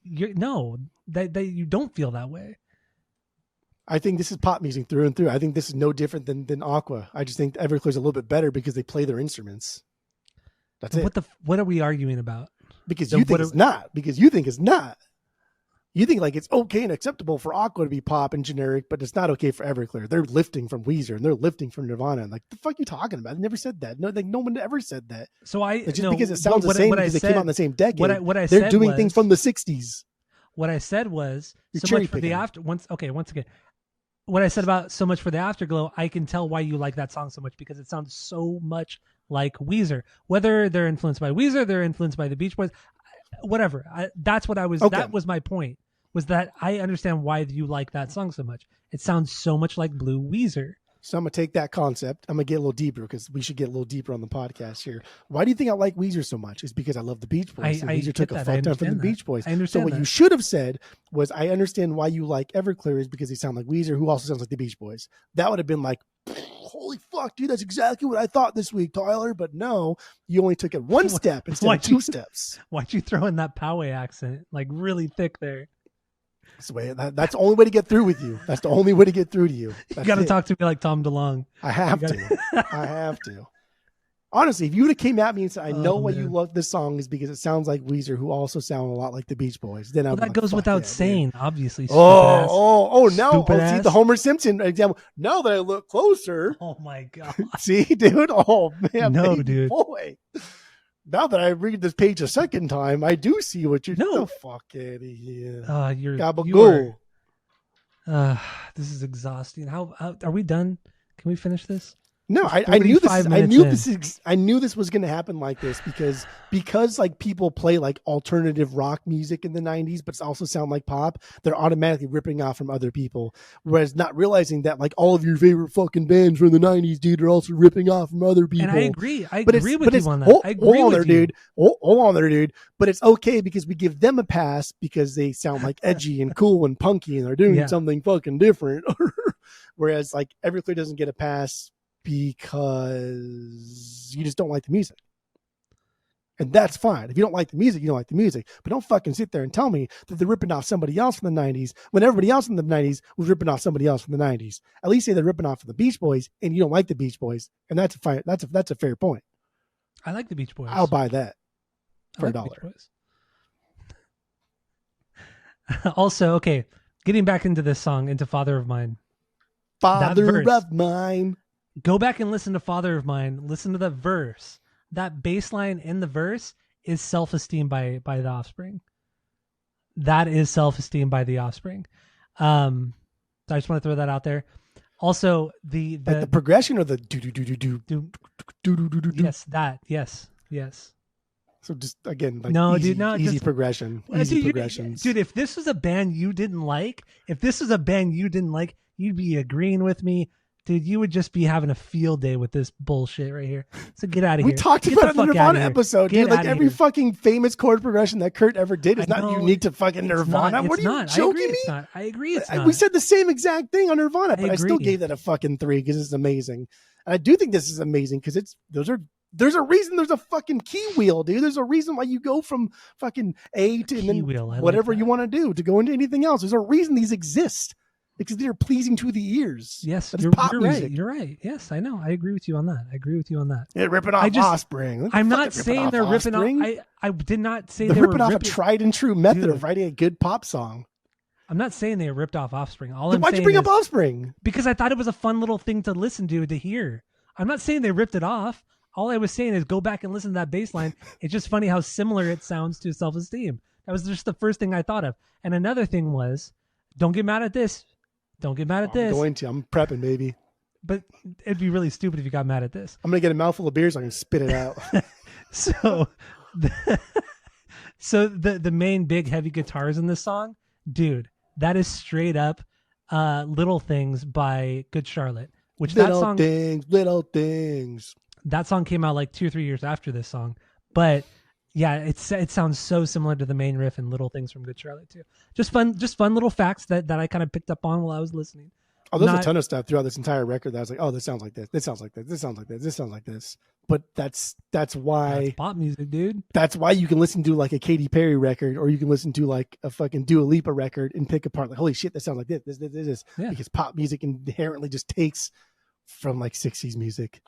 that you don't feel that way. I think this is pop music through and through. I think this is no different than Aqua. I just think Everclear's a little bit better because they play their instruments. That's it. What are we arguing about? Because you think it's not. Because you think it's not. You think like it's okay and acceptable for Aqua to be pop and generic, but it's not okay for Everclear. They're lifting from Weezer and they're lifting from Nirvana. And like, the fuck are you talking about? I never said that. No, like no one ever said that. So because it sounds the same because they came out in the same decade. They're doing things from the 60s. What I said was so much for the after. Once again, what I said about so much for the Afterglow, I can tell why you like that song so much because it sounds so much like Weezer. Whether they're influenced by Weezer, they're influenced by the Beach Boys, whatever. That's what I was. Okay. That was my point. Was that I understand why you like that song so much. It sounds so much like Blue Weezer. So I'm going to take that concept. I'm going to get a little deeper because we should get a little deeper on the podcast here. Why do you think I like Weezer so much? It's because I love the Beach Boys. Weezer took a fuck ton from the Beach Boys. I understand so what you should have said was, I understand why you like Everclear is because they sound like Weezer, who also sounds like the Beach Boys. That would have been like holy fuck, dude, that's exactly what I thought this week, Tyler. But no, you only took it one step instead of two steps. Why'd you throw in that Poway accent like really thick there? That's the only way to get through with you. That's the only way to get through to you. You got to talk to me like Tom DeLonge. I have to. I have to. Honestly, if you would have came at me and said, I know why you love this song is because it sounds like Weezer, who also sound a lot like the Beach Boys, then that goes without saying, obviously. Now, see the Homer Simpson example. Now that I look closer. Oh my God. See, dude? Oh man. No, dude. Boy. Now that I read this page a second time, I do see what you're doing. Fuck out of here. You're Gabagool. This is exhausting. How are we done? Can we finish this? No, I knew this. I knew this was going to happen like this because like people play like alternative rock music in the 90s, but also sound like pop. They're automatically ripping off from other people, whereas not realizing that like all of your favorite fucking bands from the 90s, dude, are also ripping off from other people. And I agree. I agree with you on that. Hold on there, dude. But it's okay because we give them a pass because they sound like edgy and cool and punky and they're doing something fucking different. Whereas like Everclear doesn't get a pass because you just don't like the music. And that's fine. If you don't like the music, you don't like the music. But don't fucking sit there and tell me that they're ripping off somebody else from the 90s when everybody else in the 90s was ripping off somebody else from the 90s. At least say they're ripping off the Beach Boys and you don't like the Beach Boys. And that's a fair point. I like the Beach Boys. I'll buy that for $1. Also, okay, getting back into this song, into Father of Mine. Father of Mine. Go back and listen to Father of Mine. Listen to the verse. That bass line in the verse is Self-Esteem by The Offspring. That is Self-Esteem by The Offspring. So I just want to throw that out there. Also, the progression or the do. Yes, that. Yes. So just again, like easy progression. Easy progressions. Dude, if this was a band you didn't like, you'd be agreeing with me. Dude, you would just be having a field day with this bullshit right here. So get out of here. We talked about it in the Nirvana episode, dude. Like every fucking famous chord progression that Kurt ever did is not unique to fucking Nirvana. What are you joking me? I agree it's not. We said the same exact thing on Nirvana, but I still gave that a fucking 3 because it's amazing. And I do think this is amazing because there's a reason there's a fucking key wheel, dude. There's a reason why you go from fucking A to and then whatever you want to do to go into anything else. There's a reason these exist. Because they're pleasing to the ears. Yes, you're right. You're right. Yes, I know. I agree with you on that. They're ripping off Offspring. I'm not saying they're ripping off. I did not say they're ripping off a tried and true method of writing a good pop song. I'm not saying they ripped off Offspring. Why'd you bring up Offspring? Because I thought it was a fun little thing to listen to hear. I'm not saying they ripped it off. All I was saying is go back and listen to that bass line. It's just funny how similar it sounds to Self-Esteem. That was just the first thing I thought of. And another thing was, don't get mad at this. Don't get mad at this. I'm prepping, baby. But it'd be really stupid if you got mad at this. I'm going to get a mouthful of beer so I can spit it out. So the main big heavy guitars in this song, dude, that is straight up Little Things by Good Charlotte. Little Things. That song came out like 2 or 3 years after this song. But yeah, it sounds so similar to the main riff and Little Things from Good Charlotte too. Just fun little facts that I kind of picked up on while I was listening. Oh, there's a ton of stuff throughout this entire record that I was like, oh, this sounds like this. This sounds like this. This sounds like this. This sounds like this. But that's why that's pop music, dude. That's why you can listen to like a Katy Perry record, or you can listen to like a fucking Dua Lipa record and pick apart like, holy shit, that sounds like this. Yeah. Because pop music inherently just takes from like 60s music.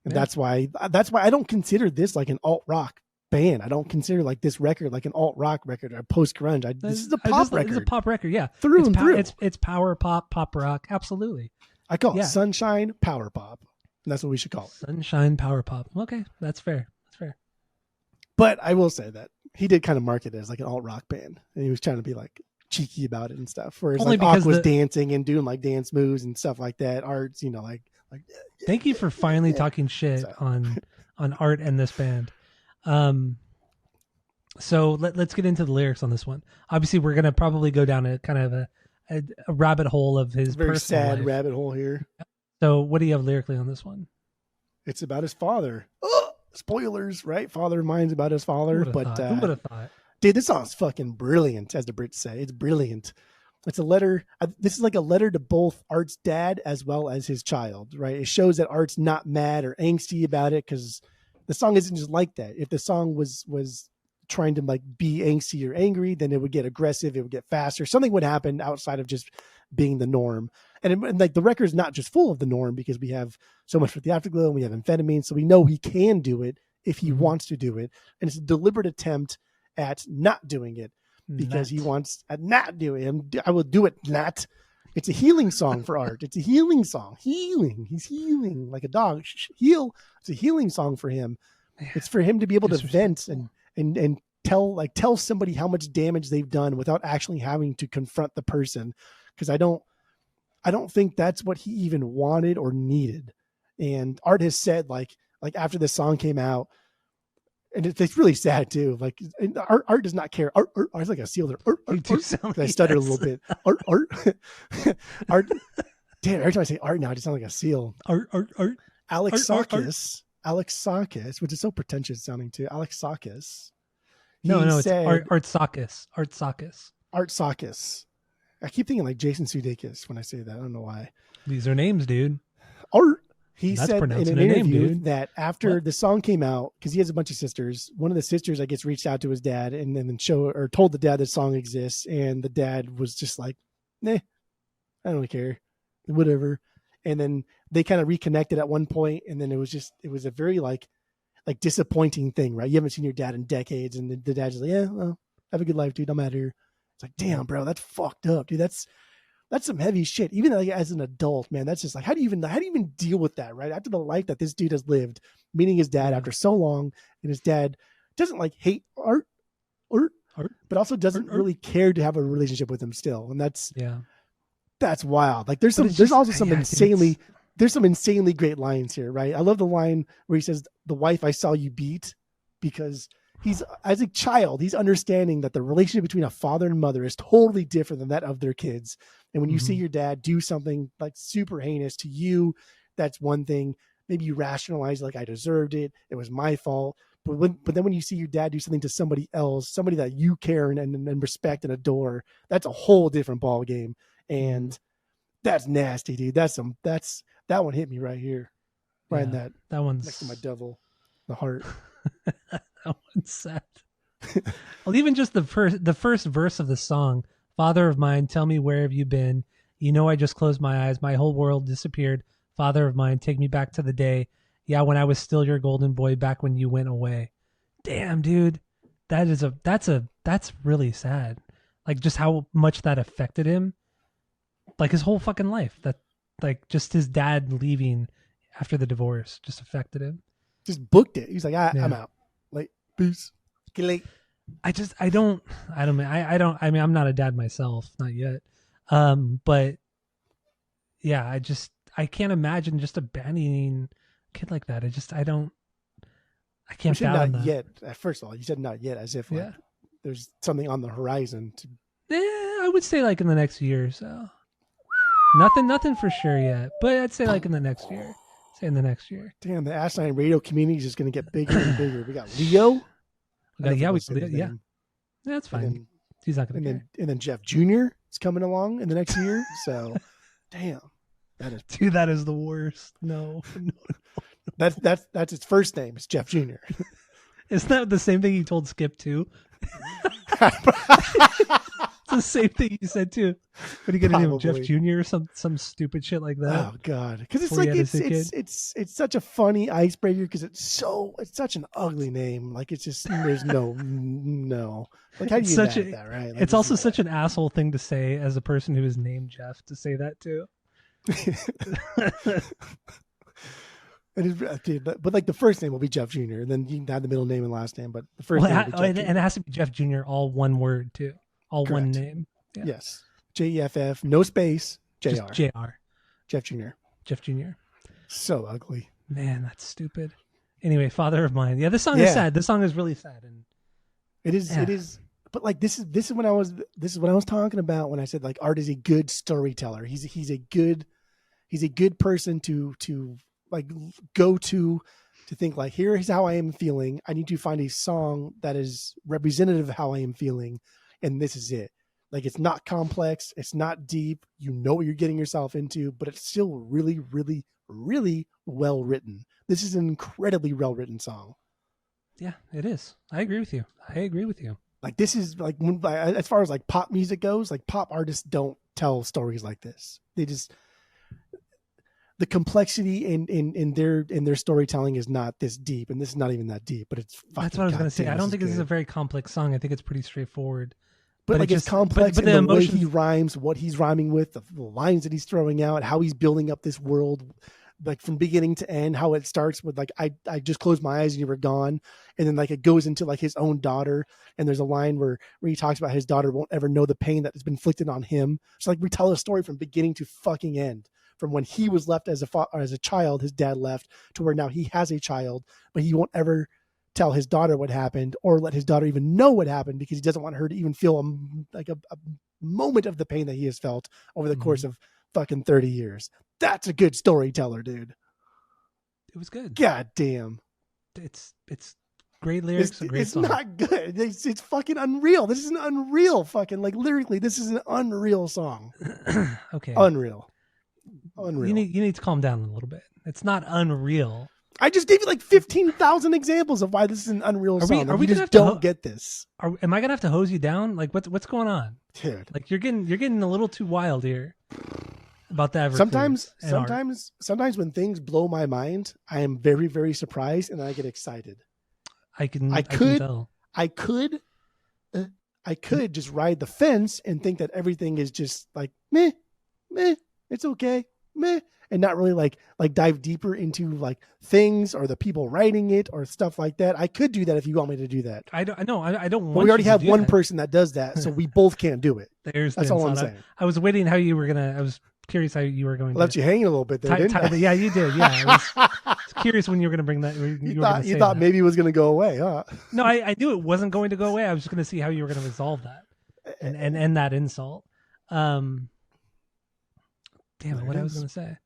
And that's why I don't consider this like an alt rock band. I don't consider like this record like an alt rock record or post grunge. This is a pop record. It's a pop record, yeah. Through and through. It's power pop, pop rock, absolutely. I call it Sunshine Power Pop. And that's what we should call it. Sunshine Power Pop. Okay, that's fair. But I will say that he did kind of market it as like an alt rock band, and he was trying to be like cheeky about it and stuff. Whereas like Aqua's dancing and doing like dance moves and stuff like that. Art's, like. Thank you for finally talking shit on Art and this band. So let's get into the lyrics on this one. Obviously, we're gonna probably go down a kind of a rabbit hole of his very sad life. Rabbit hole here. So what do you have lyrically on this one? It's about his father. Oh, spoilers, right? Father of Mine's about his father. Who would have thought? Dude, this song's fucking brilliant, as the Brits say. It's brilliant. It's a letter. This is like a letter to both Art's dad as well as his child, right? It shows that Art's not mad or angsty about it, because the song isn't just like that. If the song was trying to like be angsty or angry, then it would get aggressive, it would get faster, something would happen outside of just being the norm. And like the record is not just full of the norm, because we have so much with the Afterglow and we have amphetamine, so we know he can do it if he wants to do it, and it's a deliberate attempt at not doing it, because he wants at not doing it. I will do it not. It's a healing song for Art. It's a healing song. Healing. He's healing like a dog. Heal. It's a healing song for him. It's for him to be able to vent and tell somebody how much damage they've done without actually having to confront the person. Because I don't think that's what he even wanted or needed. And Art has said like after this song came out, and it's really sad too. Like Art does not care. Art is like a seal there. I stuttered a little bit. Art. Damn, every time I say Art now, I just sound like a seal. Art. Alex Sakis, which is so pretentious sounding too. Alex Sakis. No, it's Art Sakis. Art Sakis. I keep thinking like Jason Sudeikis when I say that. I don't know why. These are names, dude. Art. He said in an interview that after the song came out, because he has a bunch of sisters, one of the sisters, I guess, reached out to his dad and then told the dad the song exists, and the dad was just like, "Nah, I don't really care, whatever." And then they kind of reconnected at one point, and then it was a very like disappointing thing, right? You haven't seen your dad in decades, and the dad's just like, "Yeah, well, have a good life, dude. I'm out of here." It's like, damn, bro, that's fucked up, dude. That's some heavy shit. Even like as an adult, man, that's just like, how do you even deal with that, right? After the life that this dude has lived, meeting his dad after so long, and his dad doesn't like hate art, but also doesn't really care to have a relationship with him still. And that's wild. Like there's also some insanely great lines here, right? I love the line where he says, "The wife I saw you beat," because he's, as a child, he's understanding that the relationship between a father and mother is totally different than that of their kids. And when you see your dad do something like super heinous to you, that's one thing. Maybe you rationalize like, I deserved it. It was my fault. But then when you see your dad do something to somebody else, somebody that you care and respect and adore, that's a whole different ball game. And that's nasty, dude. That one hit me right here. Right in that one's next to my devil, the heart. That one's sad. Well, even just the first verse of the song, "Father of mine, tell me, where have you been? You know I just closed my eyes. My whole world disappeared. Father of mine, take me back to the day. Yeah, when I was still your golden boy, back when you went away." Damn, dude. That's really sad. Like just how much that affected him. Like his whole fucking life. That like just his dad leaving after the divorce just affected him. Just booked it. He's like, I'm out. Like, peace. Get late. I mean, I'm not a dad myself, not yet. But yeah, I can't imagine just abandoning a kid like that. I can't fathom not that. Yet. First of all, you said not yet, as if like there's something on the horizon. I would say like in the next year or so. Nothing for sure yet, but I'd say like in the next year. In the next year. Damn, the Asinine radio community is just going to get bigger and bigger. We got Leo. That's fine. He's not going to care. And then Jeff Jr. is coming along in the next year. So, damn, that is the worst. No. That's his first name. It's Jeff Jr. Isn't that the same thing you told Skip too? It's the same thing you said too. What are you gonna name Jeff Jr. or some stupid shit like that? Oh God, because it's like it's such a funny icebreaker because it's such an ugly name. Like it's just there's no. Like how do you that, right? Like, it's also such an asshole thing to say as a person who is named Jeff to say that too. But like the first name will be Jeff Jr. and then you can have the middle name and last name. But the first name will be Jeff and it has to be Jeff Jr. all one word too. All correct. One name. Yeah. Yes. JEFF, no space, JR. Just JR. Jeff Jr. Jeff Jr. So ugly. Man, that's stupid. Anyway, Father of Mine. Yeah, this song is sad. This song is really sad. And it is. But like this is what I was talking about when I said like Art is a good storyteller. He's a good person to like go to think like, here is how I am feeling. I need to find a song that is representative of how I am feeling. And this is it. Like it's not complex, it's not deep. You know what you're getting yourself into, but it's still really, really, really well written. This is an incredibly well written song. Yeah, it is. I agree with you. I agree with you. Like this is like as far as like pop music goes, like pop artists don't tell stories like this. They just the complexity in their storytelling is not this deep, and this is not even that deep. But it's fucking. That's what I was going to say. I don't think this is a very complex song. I think it's pretty straightforward. But like it's complex in the way he rhymes, what he's rhyming with, the lines that he's throwing out, how he's building up this world, like from beginning to end. How it starts with like I just closed my eyes and you were gone, and then like it goes into like his own daughter, and there's a line where he talks about his daughter won't ever know the pain that has been inflicted on him. So like we tell a story from beginning to fucking end. From when he was left as a child, his dad left, to where now he has a child, but he won't ever tell his daughter what happened or let his daughter even know what happened because he doesn't want her to even feel a moment of the pain that he has felt over the course of fucking 30 years. That's a good storyteller, dude. It was good. God damn. It's great lyrics. It's not good. It's fucking unreal. This is an unreal fucking, like lyrically, this is an unreal song. Okay. Unreal. You need to calm down a little bit. It's not unreal. I just gave you like 15,000 examples of why this is an unreal song. We just don't get this. Am I gonna have to hose you down? Like what's going on, dude? Like you're getting a little too wild here about the Everclear. Sometimes when things blow my mind, I am very, very surprised and I get excited. I can tell. I could just ride the fence and think that everything is just like meh, it's okay, meh. And not really like dive deeper into like things or the people writing it or stuff like that. I could do that if you want me to do that. I don't want. But we already have one person that does that, so we both can't do it. That's all I'm saying. I was waiting how you were gonna. I was curious how you were going. I left you hanging a little bit there, didn't I? Yeah, you did. Yeah, I was curious when you were going to bring that. You thought maybe it was going to go away, huh? No, I knew it wasn't going to go away. I was just going to see how you were going to resolve that and end that insult. Damn it! What I was going to say.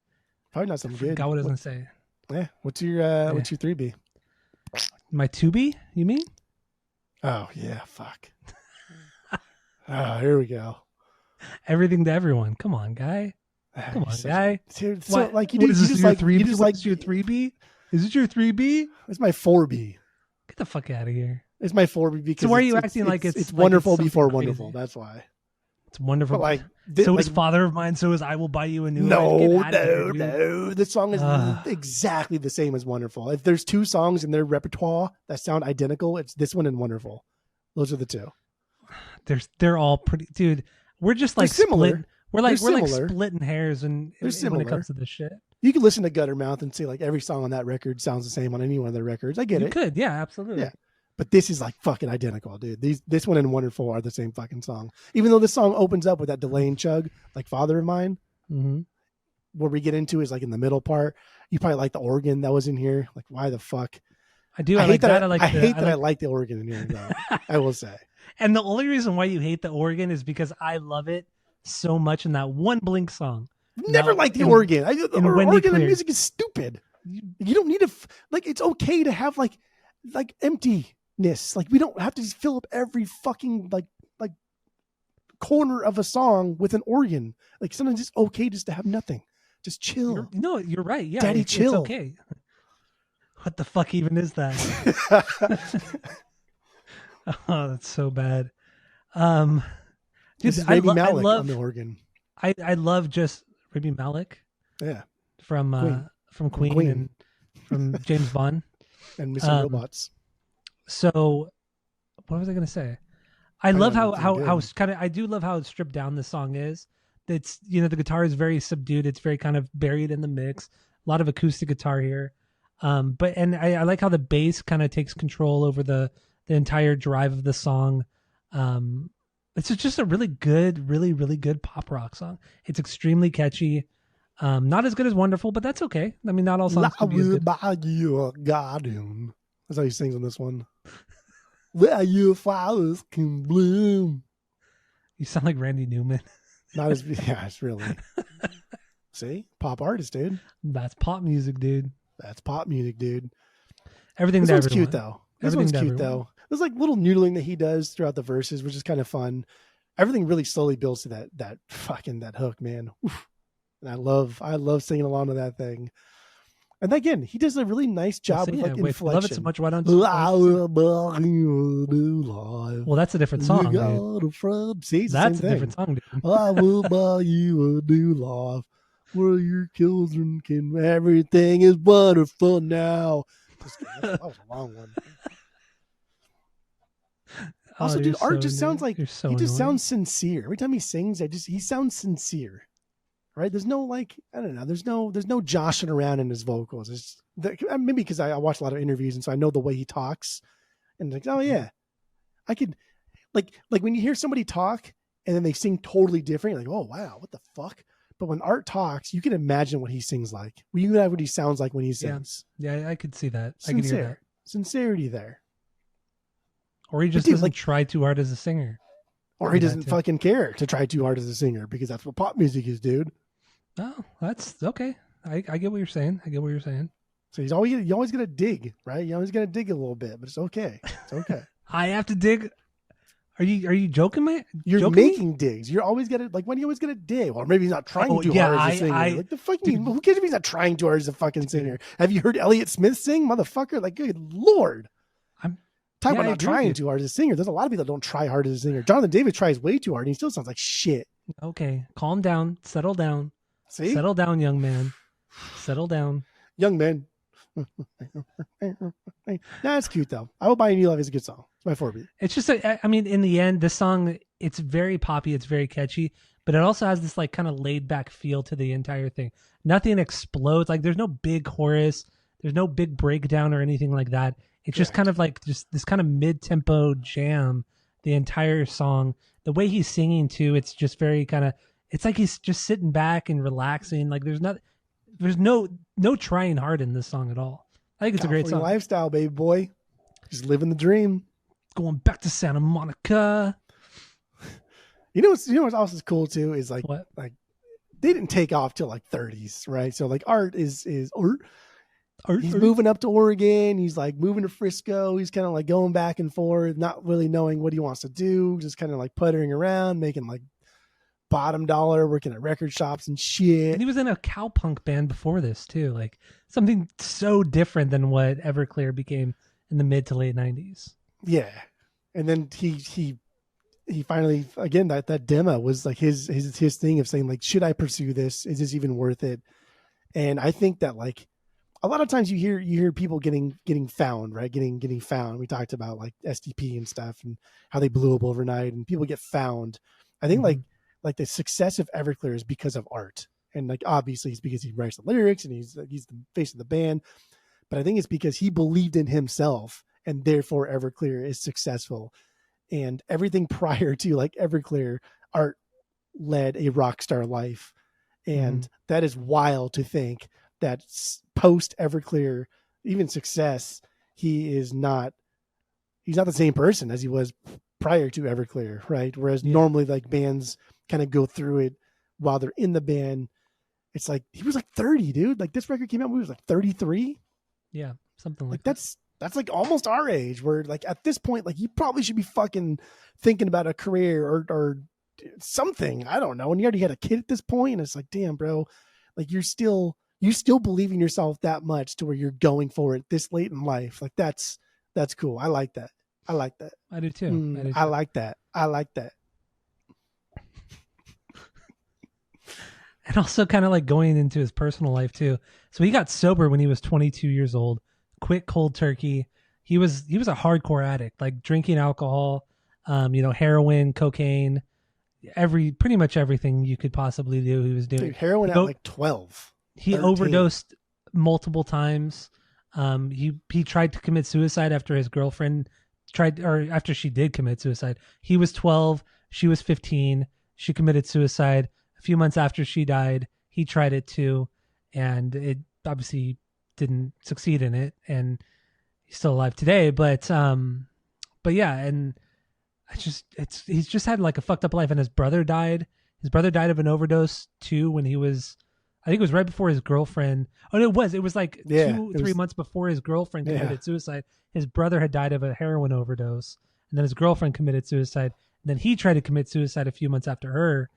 Probably not something good. I forgot what I was going to say. Yeah. What's your 3B? My 2B? You mean? Oh yeah. Fuck. Oh, here we go. Everything to everyone. Come on, guy. Come on, guy. Dude, so what? Like you just just your like 3B? you just like your 3B? Is it your 3B? It's my 4B. Get the fuck out of here. It's my 4B because so why are you acting like it's wonderful it's before crazy. wonderful? That's why. It's wonderful. But so is Father of Mine. So is I Will Buy You a New One. No. The song is exactly the same as Wonderful. If there's two songs in their repertoire that sound identical, it's this one and Wonderful. Those are the two. They're all pretty, dude. We're just like similar. We're like splitting hairs when it comes to this shit. You can listen to Guttermouth and say like every song on that record sounds the same on any one of their records. I get it. You could, yeah, absolutely. Yeah. But this is like fucking identical, dude. This one and Wonderful are the same fucking song. Even though this song opens up with that delay and chug, like Father of Mine, where we get into is like in the middle part. You probably like the organ that was in here. Like, why the fuck? I do. I hate that. I like the organ in here, though. I will say. And the only reason why you hate the organ is because I love it so much in that one Blink song. Never liked the organ. The organ and music is stupid. You don't need to like. It's okay to have like emptiness. Like we don't have to just fill up every fucking like corner of a song with an organ. Like sometimes it's okay just to have nothing. Just chill. You're right. Yeah, Daddy, chill. It's okay. What the fuck even is that? Oh, that's so bad. Dude, this is Rami Malek on the organ. I love just Rami Malek. Yeah. From Queen and from James Bond and Missing Robots. So, what was I going to say? I love how kind of I do love how stripped down the song is. It's the guitar is very subdued. It's very kind of buried in the mix. A lot of acoustic guitar here, but I like how the bass kind of takes control over the entire drive of the song. It's just a really good, really really good pop rock song. It's extremely catchy. Not as good as Wonderful, but that's okay. I mean, not all songs can be as good. Buy you a garden. That's how he sings on this one. Where your flowers can bloom. You sound like Randy Newman. Not as it's really. See, pop artist, dude. That's pop music, dude. That's pop music, dude. Everything. This one's cute though. This one's cute though. There's like little noodling that he does throughout the verses, which is kind of fun. everything really slowly builds to that fucking that hook, man. Oof. And I love singing along to that thing. And again, he does a really nice Well, job sing with it. like If you love it so inflection. much, why don't you sing it? Well, Well, that's a different song, dude. see, it's the same That's a different thing. song, dude. I will buy you a new life where your children can. Everything is wonderful now. Just kidding. That was a long one. Oh, Also, dude, Art just sounds like you're so he just annoying. sounds sincere. Every time he sings, he sounds sincere. Right? There's no like I don't know. There's no joshing around in his vocals. It's maybe because I watch a lot of interviews and so I know the way he talks. And like, oh Mhm. yeah, I could like when you hear somebody talk and then they sing totally different. You're like, oh wow, what the fuck? But when Art talks, you can imagine what he sings like. You can imagine what he sounds like when he Yeah, sings. yeah, I could see that. I could hear that. Sincere, sincerity there. Or he But just dude, doesn't like, try too hard as a singer. or Could he be that doesn't too. fucking care to try too hard as a singer because that's what pop music is, dude. Oh, that's okay. I get what you're saying. I get what you're saying. So you always gotta dig, right? You always gotta dig a little bit, but it's okay. It's okay. I have to dig. Are you joking me? You're Joking me? making digs. You're always gonna like when you always gonna dig. Or maybe he's not trying Oh too yeah, hard as a singer. I Like the fuck you mean? dude, Who cares if he's not trying too hard as a fucking dude. singer? Have you heard Elliott Smith sing, motherfucker? Like good lord. I'm Talk yeah, about I not agree with trying you. too hard as a singer. There's a lot of people that don't try hard as a singer. Jonathan David tries way too hard and he still sounds like shit. Okay, calm down, settle down, See? young man, settle down. Young man. Nah, it's cute though. I Will Buy You New Love is a good song. It's my 4B. It's just, I mean, in the end, this song, it's very poppy, it's very catchy, but it also has this like kind of laid back feel to the entire thing. Nothing explodes. Like there's no big chorus, there's no big breakdown or anything like that. It's just kind Correct. of like just this kind of mid tempo jam the entire song. The way he's singing too, it's just very kind of, it's like he's just sitting back and relaxing. Like there's no trying hard in this song at all. I think it's a great California song. lifestyle, baby boy. Just living the dream. Going back to Santa Monica. You know what else is cool too is What? like they didn't take off till like 30s, right? So like Art is Art. He's moving up to Oregon. He's like moving to Frisco. He's kind of like going back and forth, not really knowing what he wants to do, just kind of like puttering around, making like bottom dollar, working at record shops and shit. And he was in a cowpunk band before this too, like something so different than what Everclear became in the mid to late '90s. Yeah, and then he finally again that demo was like his thing of saying like, should I pursue this? Is this even worth it? And I think that like a lot of times you hear people getting found, right? Getting found. We talked about like SDP and stuff and how they blew up overnight and people get found. I think Mm-hmm. like the success of Everclear is because of Art. And like obviously it's because he writes the lyrics and he's the face of the band. But I think it's because he believed in himself and therefore Everclear is successful. And everything prior to like Everclear, Art led a rock star life. Mm-hmm. And that is wild to think that post Everclear, even success, he's not the same person as he was prior to Everclear, right? Whereas Yeah, normally like bands kind of go through it while they're in the band. It's like he was like 30, dude. Like this record came out when he was like 33. yeah, something like Like that. that's like almost our age where like at this point, like you probably should be fucking thinking about a career or something. I don't know. And you already had a kid at this point, and it's like, damn, bro, like you still believe in yourself that much to where you're going for it this late in life. Like that's cool. I like that. I like that. I do too. I do I too. like that. I like that. And also kind of like going into his personal life too. So he got sober when he was 22 years old. Quit cold turkey. He was a hardcore addict, like drinking alcohol, heroin, cocaine, pretty much everything you could possibly do. He was doing. Dude, heroin at like 12. He 13. overdosed multiple times. He tried to commit suicide after his girlfriend after she did commit suicide. He was 12, she was 15. She committed suicide. A few months after she died, he tried it too, and it obviously didn't succeed in it. And he's still alive today, but yeah, and he's just had like a fucked up life. And his brother died. His brother died of an overdose too when he was, I think it was right before his girlfriend. Oh, no, it was like Yeah, 2-3 months before his girlfriend Yeah. committed suicide. His brother had died of a heroin overdose, and then his girlfriend committed suicide. Then he tried to commit suicide a few months after her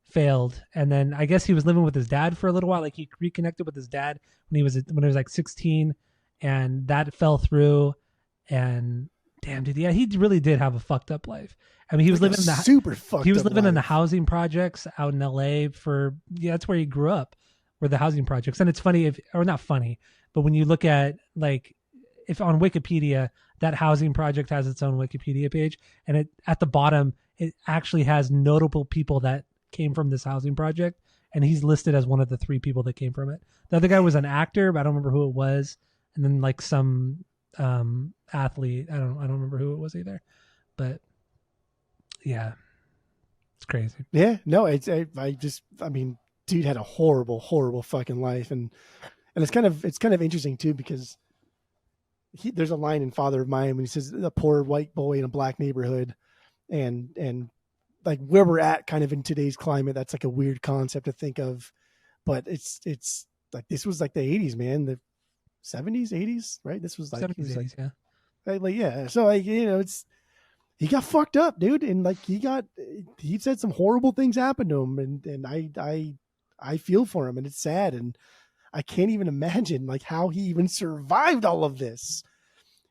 failed, and then I guess he was living with his dad for a little while. Like he reconnected with his dad when he was like 16, and that fell through. And damn, dude, yeah, he really did have a fucked up life. I mean, he was Like living in the super fucked he was up living in the life. housing projects out in L.A. for that's where he grew up, were the housing projects. And it's funny if or not funny, but when you look at like if on Wikipedia that housing project has its own Wikipedia page, and it at the bottom it actually has notable people that came from this housing project, and he's listed as one of the 3 people that came from it. The other guy was an actor, but I don't remember who it was, and then like some athlete. I don't remember who it was either, but yeah, it's crazy. Yeah, no, I mean, dude had a horrible fucking life, and it's kind of interesting too because there's a line in Father of Mine when he says a poor white boy in a black neighborhood, and like where we're at kind of in today's climate, that's like a weird concept to think of, but it's like this was like the 80s, man, the 70s, 80s, right? This was like 70s, 80s, yeah. like yeah, so like it's he got fucked up, dude, and like he said some horrible things happened to him, and I feel for him, and it's sad, and I can't even imagine like how he even survived all of this.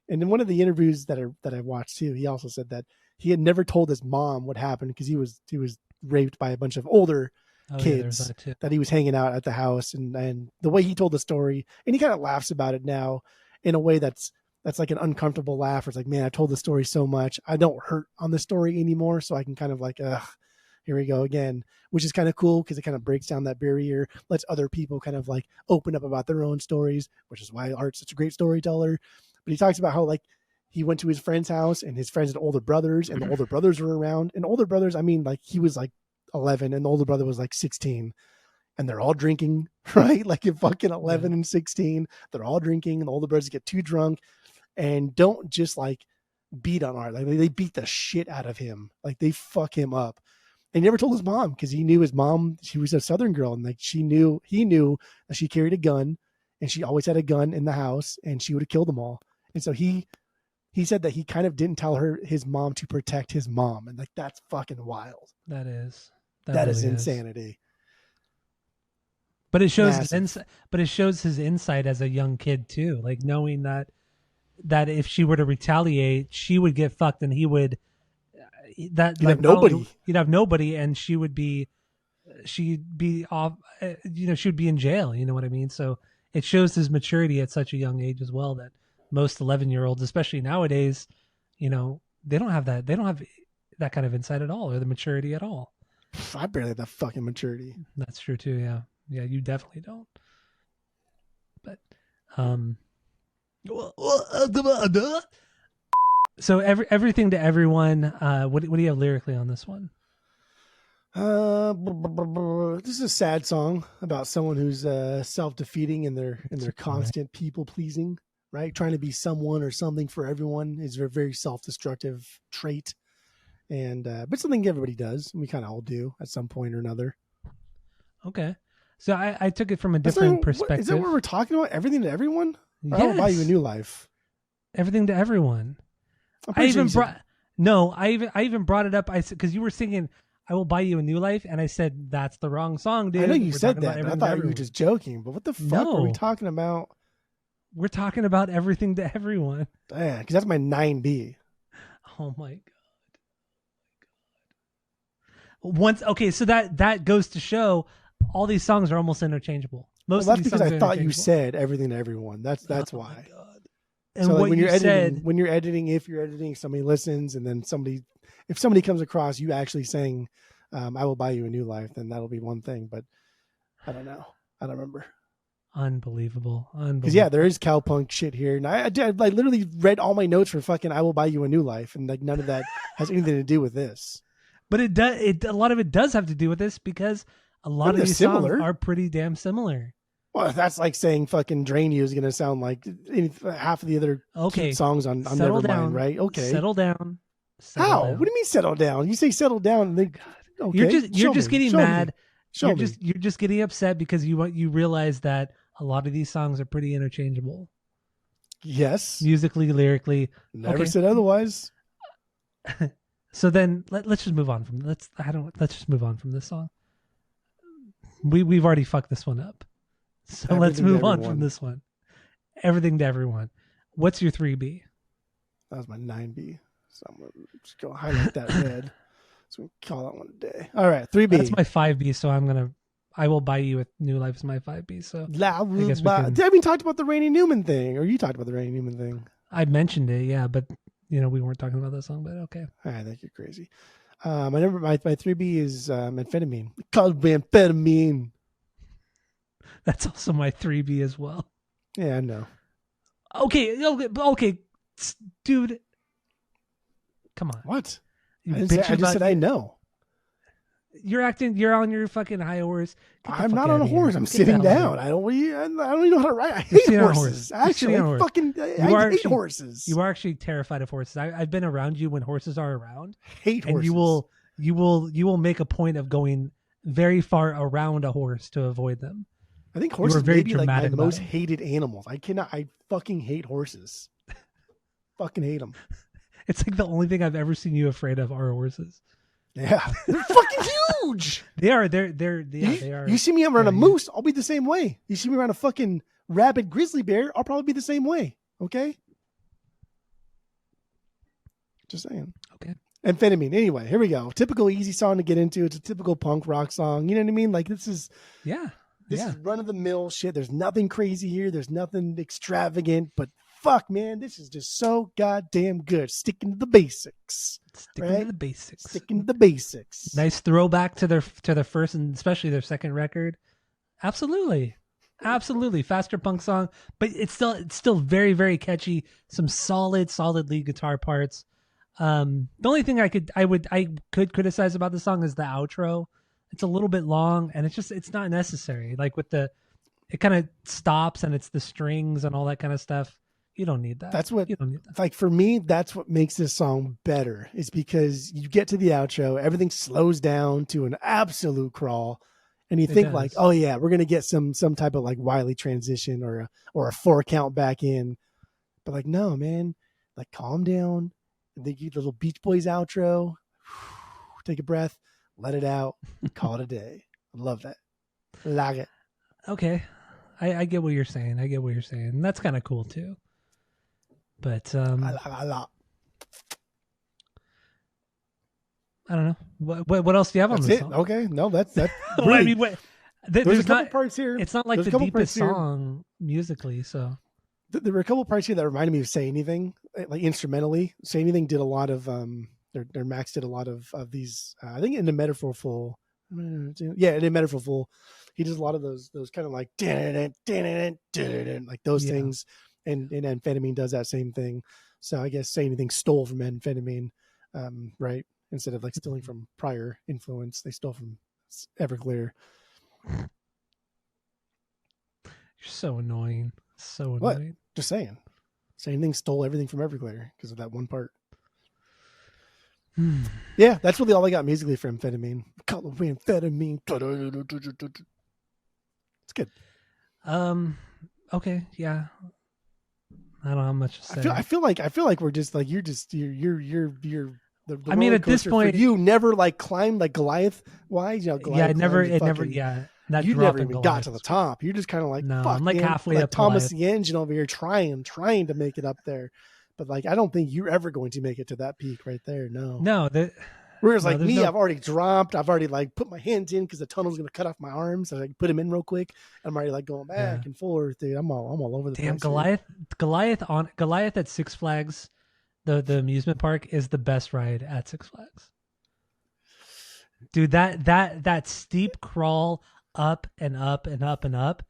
And in one of the interviews that I watched too, he also said that he had never told his mom what happened because he was raped by a bunch of older kids that he was hanging out at the house, and the way he told the story, and he kind of laughs about it now in a way that's like an uncomfortable laugh. It's like, man, I told the story so much, I don't hurt on the story anymore, so I can kind of like, here we go again, which is kind of cool because it kind of breaks down that barrier, lets other people kind of like open up about their own stories, which is why Art's such a great storyteller. But he talks about how like he went to his friend's house and his friends had older brothers, and the older brothers were around, and older brothers, I mean, like he was like 11 and the older brother was like 16, and they're all drinking, right? Like at fucking 11 and 16, they're all drinking, and the older brothers get too drunk and don't just like beat on Art. Like they beat the shit out of him. Like they fuck him up. And he never told his mom because he knew his mom, she was a Southern girl, and like he knew that she carried a gun, and she always had a gun in the house, and she would have killed them all. And so he said that he kind of didn't tell his mom to protect his mom, and like that's fucking wild. That is really insanity. But it shows his insight. But it shows his insight as a young kid too, like knowing that if she were to retaliate, she would get fucked, and he would you'd have nobody. You'd have nobody, and she'd be off. She would be in jail. You know what I mean? So it shows his maturity at such a young age as well. That most 11-year-olds, especially nowadays, they don't have that. They don't have that kind of insight at all, or the maturity at all. I barely have that fucking maturity. That's true too. Yeah, you definitely don't. But so everything to everyone. What do you have lyrically on this one? This is a sad song about someone who's self-defeating in their constant people pleasing, right? Trying to be someone or something for everyone is a very self-destructive trait, and but something everybody does. We kind of all do at some point or another. Okay, so I took it from a different perspective. Is that what we're talking about? Everything to everyone? Yes. I will buy you a new life. Everything to everyone. I even brought it up. I said, because you were singing "I Will Buy You a New Life," and I said that's the wrong song, dude. I know you said that, but I thought you were just joking. But what the fuck are we talking about? We're talking about everything to everyone. Yeah, because that's my 9B. Oh my god. Okay, so that goes to show all these songs are almost interchangeable. That's because I thought you said everything to everyone. That's why. My god. And so what like when you're editing, if you're editing, somebody listens, and then if somebody comes across you actually saying, "I will buy you a new life," then that'll be one thing. But I don't know. I don't remember. Unbelievable. Because yeah, there is cowpunk shit here, and I literally read all my notes for fucking "I Will Buy You a New Life," and like none of that has anything to do with this. But it does. A lot of it does have to do with this because a lot of these songs are pretty damn similar. Well, that's like saying fucking "Drain You" is going to sound like half of the other songs on Nevermind, right? Okay. Settle down. How? What do you mean settle down? You say settle down, and then okay. You're just getting mad. You're just getting upset because you realize that a lot of these songs are pretty interchangeable. Yes. Musically, lyrically. Never said otherwise. So then let's just move on from let's just move on from this song. We've already fucked this one up. So let's Everything to move on from everyone. this one. Everything to everyone. What's your 3B? That was my 9B. So I'm gonna just go highlight that red. So we call that one a day. All right, 3B. That's my 5B, so I will buy you with New Life is my 5B. So I guess we can. We talked about the Randy Newman thing, or you talked about the Randy Newman thing. I mentioned it, yeah, but we weren't talking about that song, but okay. I think you're crazy. My 3B is amphetamine. Called amphetamine. That's also my 3B as well. Yeah, I know. Okay, dude. Come on. What? I just said I know. You're on your fucking high horse. I'm not on a horse. I'm sitting down. I don't even know how to ride. I hate horses. Actually, I hate horses. You are actually terrified of horses. I've been around you when horses are around. Hate horses. And you will make a point of going very far around a horse to avoid them. I think horses may be like my most hated animals. I fucking hate horses. Fucking hate them. It's like the only thing I've ever seen you afraid of are horses. Yeah, they're fucking huge. They are. They are. You see me around a moose, I'll be the same way. You see me around a fucking rabid grizzly bear, I'll probably be the same way. Okay. Just saying. Okay. Amphetamine. Anyway, here we go. Typical easy song to get into. It's a typical punk rock song. You know what I mean? Like this is run of the mill shit. There's nothing crazy here. There's nothing extravagant, but fuck, man, this is just so goddamn good. Sticking to the basics. Sticking to the basics. Nice throwback to their first and especially their second record. Absolutely. Faster punk song, but it's still very, very catchy. Some solid lead guitar parts. The only thing I could criticize about the song is the outro. It's a little bit long and it's not necessary. Like it kind of stops and it's the strings and all that kind of stuff. You don't need that. You don't need that. Like for me, that's what makes this song better is because you get to the outro, everything slows down to an absolute crawl. And you think like, oh yeah, we're going to get some type of like wily transition or a 4 count back in. But like, no, man, like calm down. They get the little Beach Boys outro, take a breath, let it out, call it a day. I love that. Like it. Okay. I get what you're saying. And that's kind of cool too. But I don't know. What else do you have on this song? Okay. No, that's really, I mean, there's a couple parts here. It's not like the deepest song musically, so there were a couple parts here that reminded me of Say Anything, like instrumentally. Say Anything did a lot of their Max did a lot of these. I think in the Metaphorful, in the Metaphorful, he does a lot of those kind of like like those things, and Amphetamine does that same thing. So I guess Say Anything stole from Amphetamine, right? Instead of like stealing from prior influence, they stole from Everclear. You're so annoying. What? Just saying. Say Anything stole everything from Everclear because of that one part. Yeah, that's really all I got musically for Amphetamine. Call it Amphetamine. It's good. Okay. Yeah. I don't have much to say. I feel like we're just like you're I mean, at this point, you never like climbed like Goliath. Why? Goliath it never. You never even got to the top. You're just kind of like, no, fuck, I'm like man, halfway like up Thomas Goliath. the Engine over here trying to make it up there. But like, I don't think you're ever going to make it to that peak right there. No. Whereas like me, I've already dropped. I've already like put my hands in because the tunnel's going to cut off my arms. So I can put them in real quick. I'm already like going back and forth. Dude, I'm all over the place. Damn, Goliath at Six Flags, the amusement park is the best ride at Six Flags. Dude, that steep crawl up and up and up and up,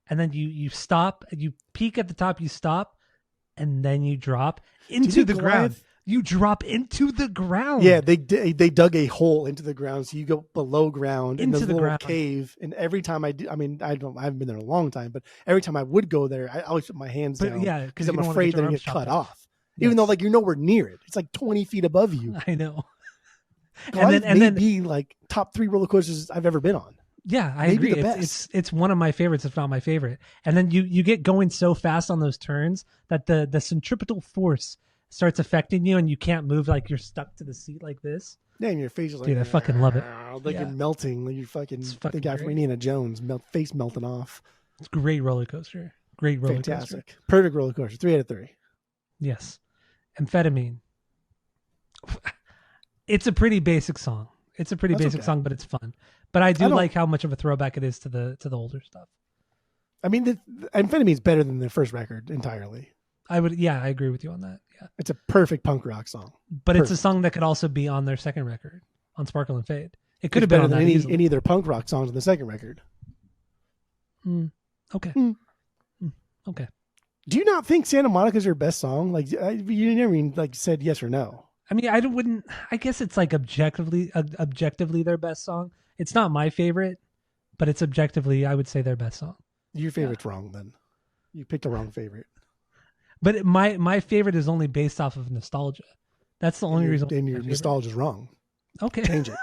and then you stop, you peak at the top, you stop, and then you drop into the ground. You drop into the ground. Yeah, they dug a hole into the ground, so you go below ground into the little cave. And every time I haven't been there in a long time, but every time I would go there, I always put my hands down. Yeah, because I'm afraid they're going to get cut off. Yes. Even though like you're nowhere near it, it's like 20 feet above you. I know. And then be like top 3 roller coasters I've ever been on. Yeah, I agree. It's one of my favorites, if not my favorite. And then you get going so fast on those turns that the centripetal force starts affecting you and you can't move, like you're stuck to the seat like this. Yeah, and your face is like, Dude, I fucking love it. like you're melting, like you're It's fucking the fucking guy from great. Indiana Jones, face melting off. It's a great roller coaster. Great roller coaster. Fantastic, perfect roller coaster. 3 out of 3. Yes. Amphetamine. It's a pretty basic song. It's a pretty basic song, but it's fun. But I do like how much of a throwback it is to the older stuff. I mean, the Amphetamine is better than the first record entirely. I agree with you on that. Yeah, it's a perfect punk rock song. But it's a song that could also be on their second record, on Sparkle and Fade. It could have been better than any of their punk rock songs on the second record. Okay. Okay. Do you not think Santa Monica is your best song? Like, you never even like said yes or no. I mean, I guess it's like objectively their best song. It's not my favorite, but it's objectively, I would say, their best song. Your favorite's wrong then. You picked a wrong favorite. But my favorite is only based off of nostalgia. That's the only reason. And your nostalgia is wrong. Okay. Change it.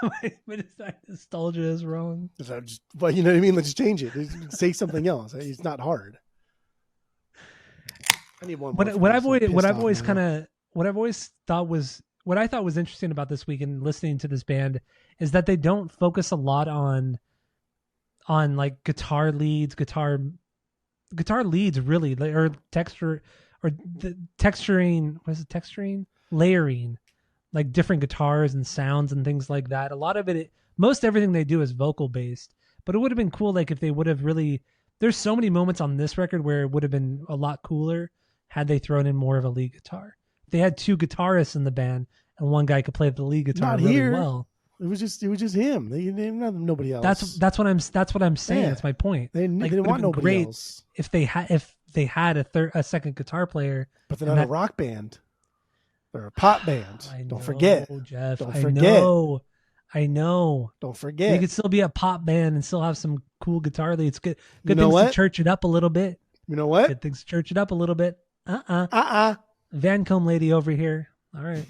But it's not, nostalgia is wrong. Well, you know what I mean? Let's just change it. Say something else. It's not hard. I need one. What I thought was interesting about this week and listening to this band is that they don't focus a lot on like guitar leads really, or texture, or the texturing. What is it? Texturing, layering, like different guitars and sounds and things like that. A lot of most everything they do is vocal based. But it would have been cool, like if they would have really. There's so many moments on this record where it would have been a lot cooler had they thrown in more of a lead guitar. They had 2 guitarists in the band, and one guy could play the lead guitar really well. It was just him. They didn't have nobody else. That's what I'm saying. Yeah. That's my point. They didn't want nobody else. If they had a second guitar player, but they're not a rock band. They're a pop band. Don't forget, Jeff. Don't forget. I know. Don't forget. You could still be a pop band and still have some cool guitar leads. Good things to church it up a little bit. You know what? Good things to church it up a little bit. Vancombe lady over here. All right.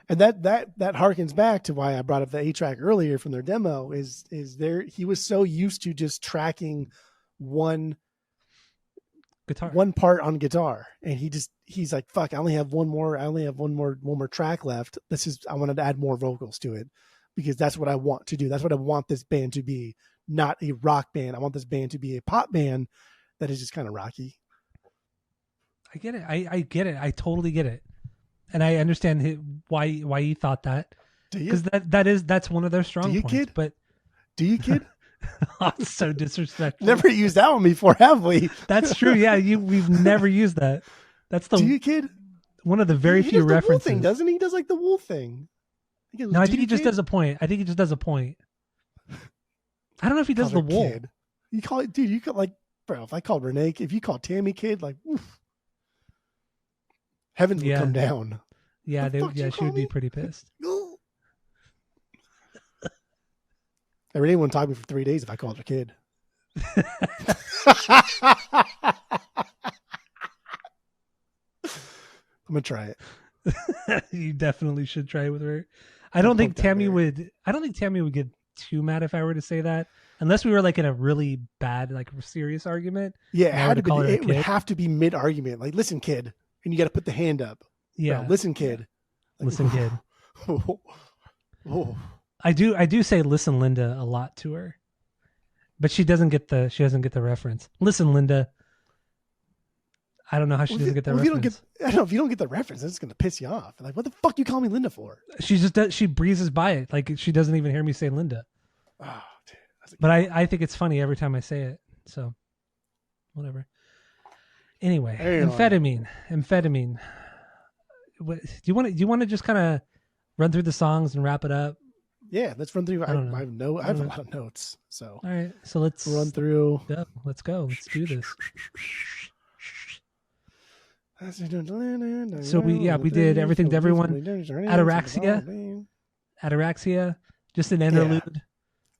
And that harkens back to why I brought up the 8-track earlier from their demo. Is there? He was so used to just tracking one part on guitar, and he's like, fuck, I only have one more track left. I wanted to add more vocals to it because that's what I want to do. That's what I want this band to be, not a rock band. I want this band to be a pop band that is just kind of rocky. I get it. I get it. I totally get it. And I understand why he thought that. Do you? Because that's one of their strong points. Kid? But do you, kid? That's so disrespectful. Never used that one before, have we? That's true. Yeah, we've never used that. That's the. Do you, kid? One of the very few references. The wool thing, doesn't he? He does like the wool thing. No, I think he just does a point. I think he just does a point. I don't know if he does the wool. Kid. You call it, dude. You call like, bro. If I called Renee, if you called Tammy kid, like, oof, heavens would come down. Yeah, she would be pretty pissed. Renee wouldn't talk to me for 3 days if I called her kid. I'm gonna try it. You definitely should try it with her. I don't think Tammy would get too mad if I were to say that, unless we were like in a really bad, like serious argument. Yeah, it would have to be mid argument. Like, listen, kid, and you got to put the hand up. Yeah, bro, listen, kid. Like, listen, kid. I do say "listen, Linda" a lot to her, but she doesn't get the reference. Listen, Linda. I don't know how she doesn't get that reference. If you don't get the reference, it's gonna piss you off. Like, what the fuck you call me Linda for? She breezes by it, like she doesn't even hear me say Linda. Oh, dude, but I think it's funny every time I say it. So, whatever. Anyway, amphetamine. Do you want to just kind of run through the songs and wrap it up? Yeah, let's run through. I have a lot of notes. So all right, so let's run through. Yeah, let's go. Let's do this. So we did Everything to Everyone. Ataraxia, just an interlude. Yeah.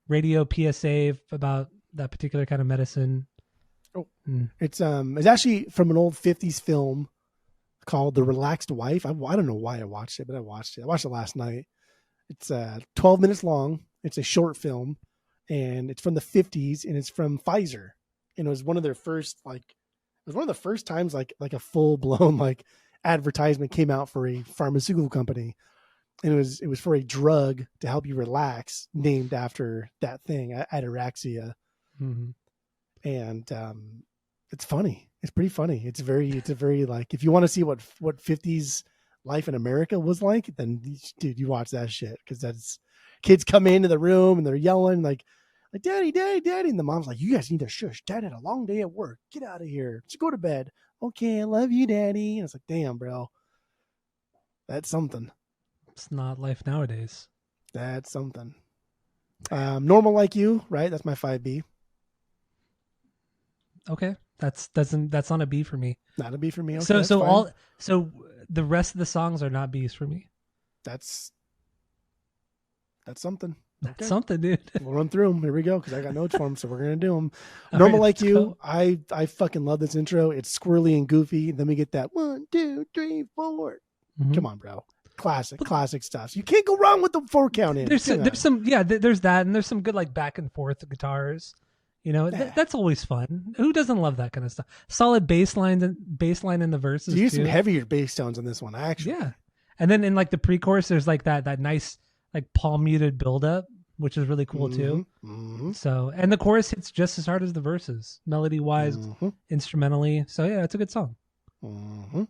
Radio PSA about that particular kind of medicine. Oh, it's actually from an old 50s film called The Relaxed Wife. I don't know why I watched it, but I watched it. I watched it last night. It's 12 minutes long. It's a short film, and it's from the 50s, and it's from Pfizer. And it was one of their first like was one of the first times like a full blown like advertisement came out for a pharmaceutical company, and it was for a drug to help you relax, named after that thing, ataraxia. Mm-hmm. And it's funny. It's pretty funny. It's a very like, if you want to see what 50s life in America was like, then dude, you watch that shit, because that's kids come into the room and they're yelling like daddy, daddy, daddy, and the mom's like, you guys need to shush. Dad had a long day at work. Get out of here. Just go to bed. Okay, I love you, daddy. And it's like, damn, bro, that's something. It's not life nowadays. That's something. Normal Like You, right? That's my 5B. Okay, that's not a B for me. Not a B for me. Okay, So that's so fine. all so the rest of the songs are not B's for me. That's something. That's Okay. something, dude. We'll run through them. Here we go, because I got notes for them, so we're gonna do them. All Normal right, Like let's You. go. I fucking love this intro. It's squirrely and goofy. Then we get that 1, 2, 3, 4. Mm-hmm. Come on, bro. Classic stuff. You can't go wrong with the 4 count in. There's some there's that, and there's some good like back and forth guitars. You know, that's always fun. Who doesn't love that kind of stuff? Solid bass line in the verses. You use some too. heavier bass tones on this one, actually. Yeah, and then in like the pre-chorus, there's like that nice like palm muted buildup, which is really cool too. Mm-hmm. So, and the chorus hits just as hard as the verses, melody wise, instrumentally. So yeah, it's a good song. Mm-hmm.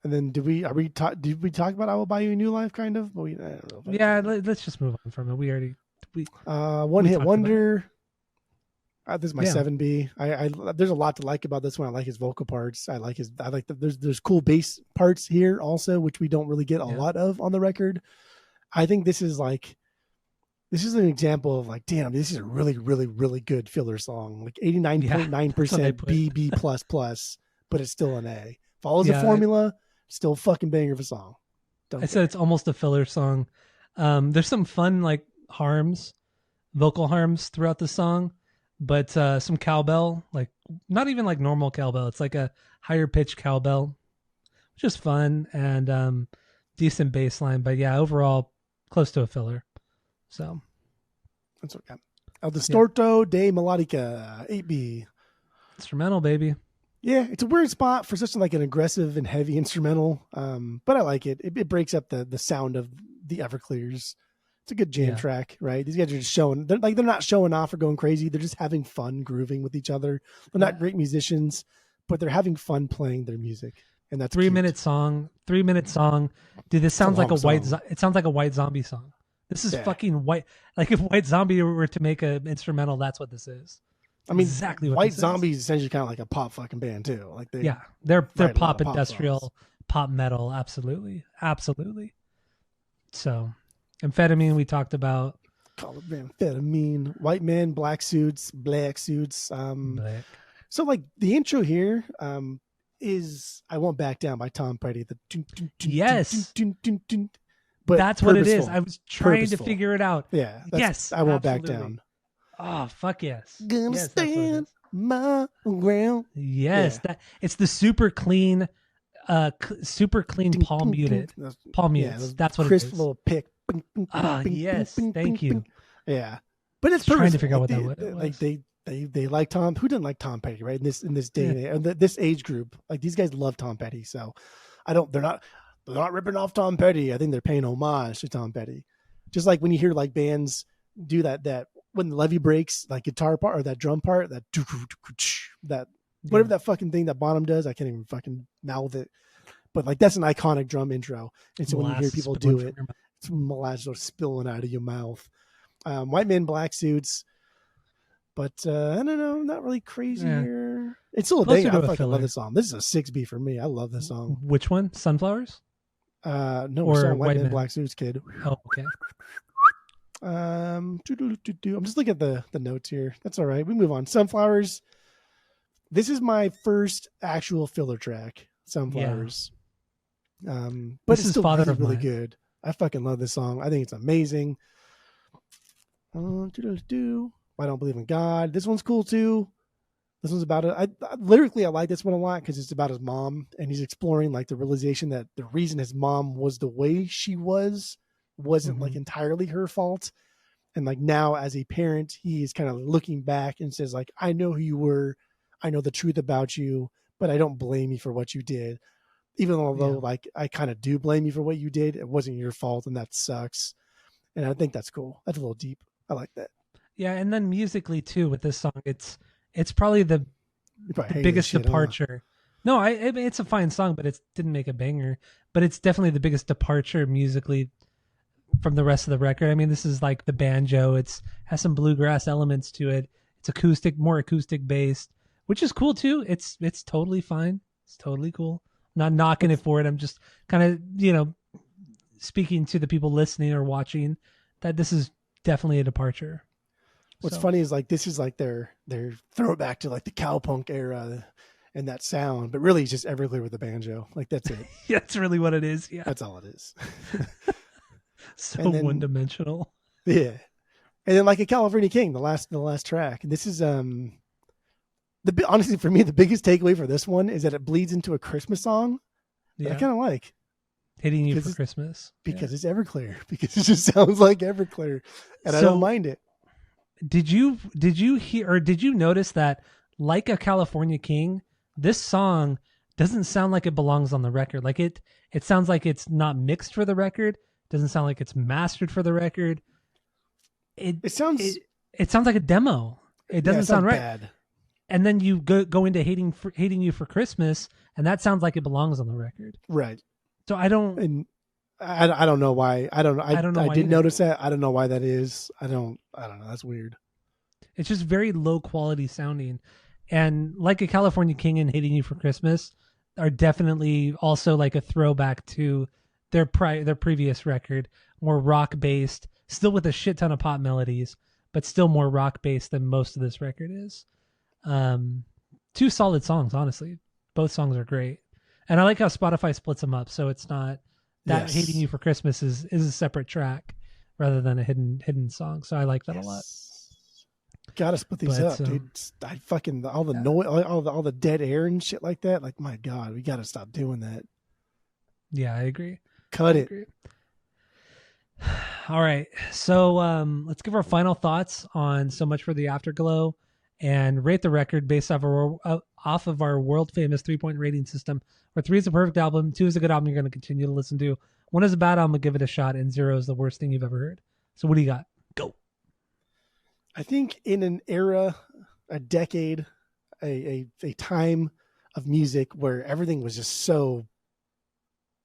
And then did we talk about I Will Buy You a New Life, kind of? But I don't know. Yeah, let's just move on from it. One Hit Wonder. This is my 7B. I there's a lot to like about this one. I like his vocal parts. There's cool bass parts here also, which we don't really get a lot of on the record. I think this is an example of like, damn, this is a really, really, really good filler song. Like 89.9% B plus plus, but it's still an A. Follows the formula, still fucking banger of a song. I said it's almost a filler song. There's some fun like vocal harms throughout the song, but some cowbell, like not even like normal cowbell. It's like a higher pitched cowbell, which is fun, and decent bass line. But yeah, overall close to a filler. So that's okay. El Distorto de Melodica, 8B. Instrumental, baby. Yeah, it's a weird spot for such like an aggressive and heavy instrumental, but I like it. It breaks up the sound of the Everclears. It's a good jam track, right? These guys are just they're not showing off or going crazy. They're just having fun grooving with each other. They're not great musicians, but they're having fun playing their music. And that's 3-minute song. Dude, this sounds like it sounds like a White Zombie song. This is fucking White. Like if White Zombie were to make an instrumental, that's what this is. I mean, exactly. White Zombie is essentially kind of like a pop fucking band too. Like they're pop industrial, pop metal. Absolutely. So, Amphetamine we talked about. Call it Amphetamine. White men, black suits. Black. So like the intro here is "I Won't Back Down" by Tom Petty. Yes. But that's what it is. I was trying to figure it out. Yeah. Yes. I Won't Back Down. Oh, fuck yes. Gonna stand my ground. Yes. That it's the super clean palm muted. Palm mutes. That's what it is. Crisp little pick. Yes. Thank you. Yeah. But it's trying to figure out what that was. Like they like Tom. Who didn't like Tom Petty, right? In this day and age, this age group, like these guys love Tom Petty. So they're not ripping off Tom Petty. I think they're paying homage to Tom Petty. Just like when you hear like bands do that when the levee breaks, like guitar part or that drum part, that whatever that fucking thing that Bonham does, I can't even fucking mouth it. But like that's an iconic drum intro. And so when you hear people do it, it's molasses spilling out of your mouth. White men, black suits. But I don't know, not really crazy here. It's still a thing. I fucking love this song. This is a 6B for me. I love this song. Which one? Sunflowers? No, or White Men, Black Suits, kid. Oh, okay. I'm just looking at the notes here. That's all right. We move on. Sunflowers. This is my first actual filler track. Sunflowers. But this it's still really good. I fucking love this song. I think it's amazing. I Don't Believe in God. This one's cool too. This one's about it. Lyrically, I like this one a lot because it's about his mom, and he's exploring like the realization that the reason his mom was the way she wasn't like entirely her fault. And like now as a parent, he is kind of looking back and says like, I know who you were. I know the truth about you, but I don't blame you for what you did. Even although Yeah. like I kind of do blame you for what you did, it wasn't your fault, and that sucks. And I think that's cool. That's a little deep. I like that. Yeah, and then musically too with this song, it's probably You probably the hate this biggest shit, huh? departure. No, I mean, it's a fine song, but it didn't make a banger. But it's definitely the biggest departure musically from the rest of the record. I mean, this is like the banjo. It's has some bluegrass elements to it. It's acoustic, more acoustic based, which is cool too. It's totally fine. It's totally cool. Not knocking it What's for it. I'm just kind of speaking to the people listening or watching that this is definitely a departure. What's So funny is like this is like their throwback to like the cowpunk era and that sound, but really it's just Everclear with the banjo. Like that's it. yeah, that's really what it is. Yeah, That's all it is. so And one then dimensional. yeah, and then like a California King, the last track. This is honestly for me the biggest takeaway for this one is that it bleeds into a Christmas song that I Yeah, kind of like hitting you for because Christmas. Yeah. it's Everclear because it just sounds like Everclear, and I don't So mind it. did you hear or did you notice that like a California King, this song doesn't sound like it belongs on the record. Like it sounds like it's not mixed for the record. Doesn't sound like it's mastered for the record. It It sounds it it sounds like a demo. It yeah, it doesn't sounds sound right. bad, And then you go into hating you for Christmas, and that sounds like it belongs on the record. right? So I don't And I don't know why. I don't know. I don't know I why did either. notice that. I don't know why that is. I don't know. That's weird. It's just very low quality sounding. And like a California King and Hating You for Christmas are definitely also like a throwback to their previous record, more rock based, still with a shit ton of pop melodies, but still more rock based than most of this record is. Um, two solid songs, honestly. Both songs are great, and I like how Spotify splits them up, so it's not that Hating Yes. You for Christmas is a separate track rather than a hidden song. So I like that a lot. Yes. Gotta split these But up, dude. I fucking all the yeah, noise, all the dead air and shit like that. Like my god, we gotta stop doing that. yeah, I agree. I Cut it. agree. All right. So let's give our final thoughts on So Much for the Afterglow and rate the record based off of our world famous 3-point rating system, where 3 is a perfect album, 2 is a good album you're going to continue to listen to, 1 is a bad album, give it a shot, and 0 is the worst thing you've ever heard. So what do you got? Go. I think in an era, a decade, a time of music where everything was just so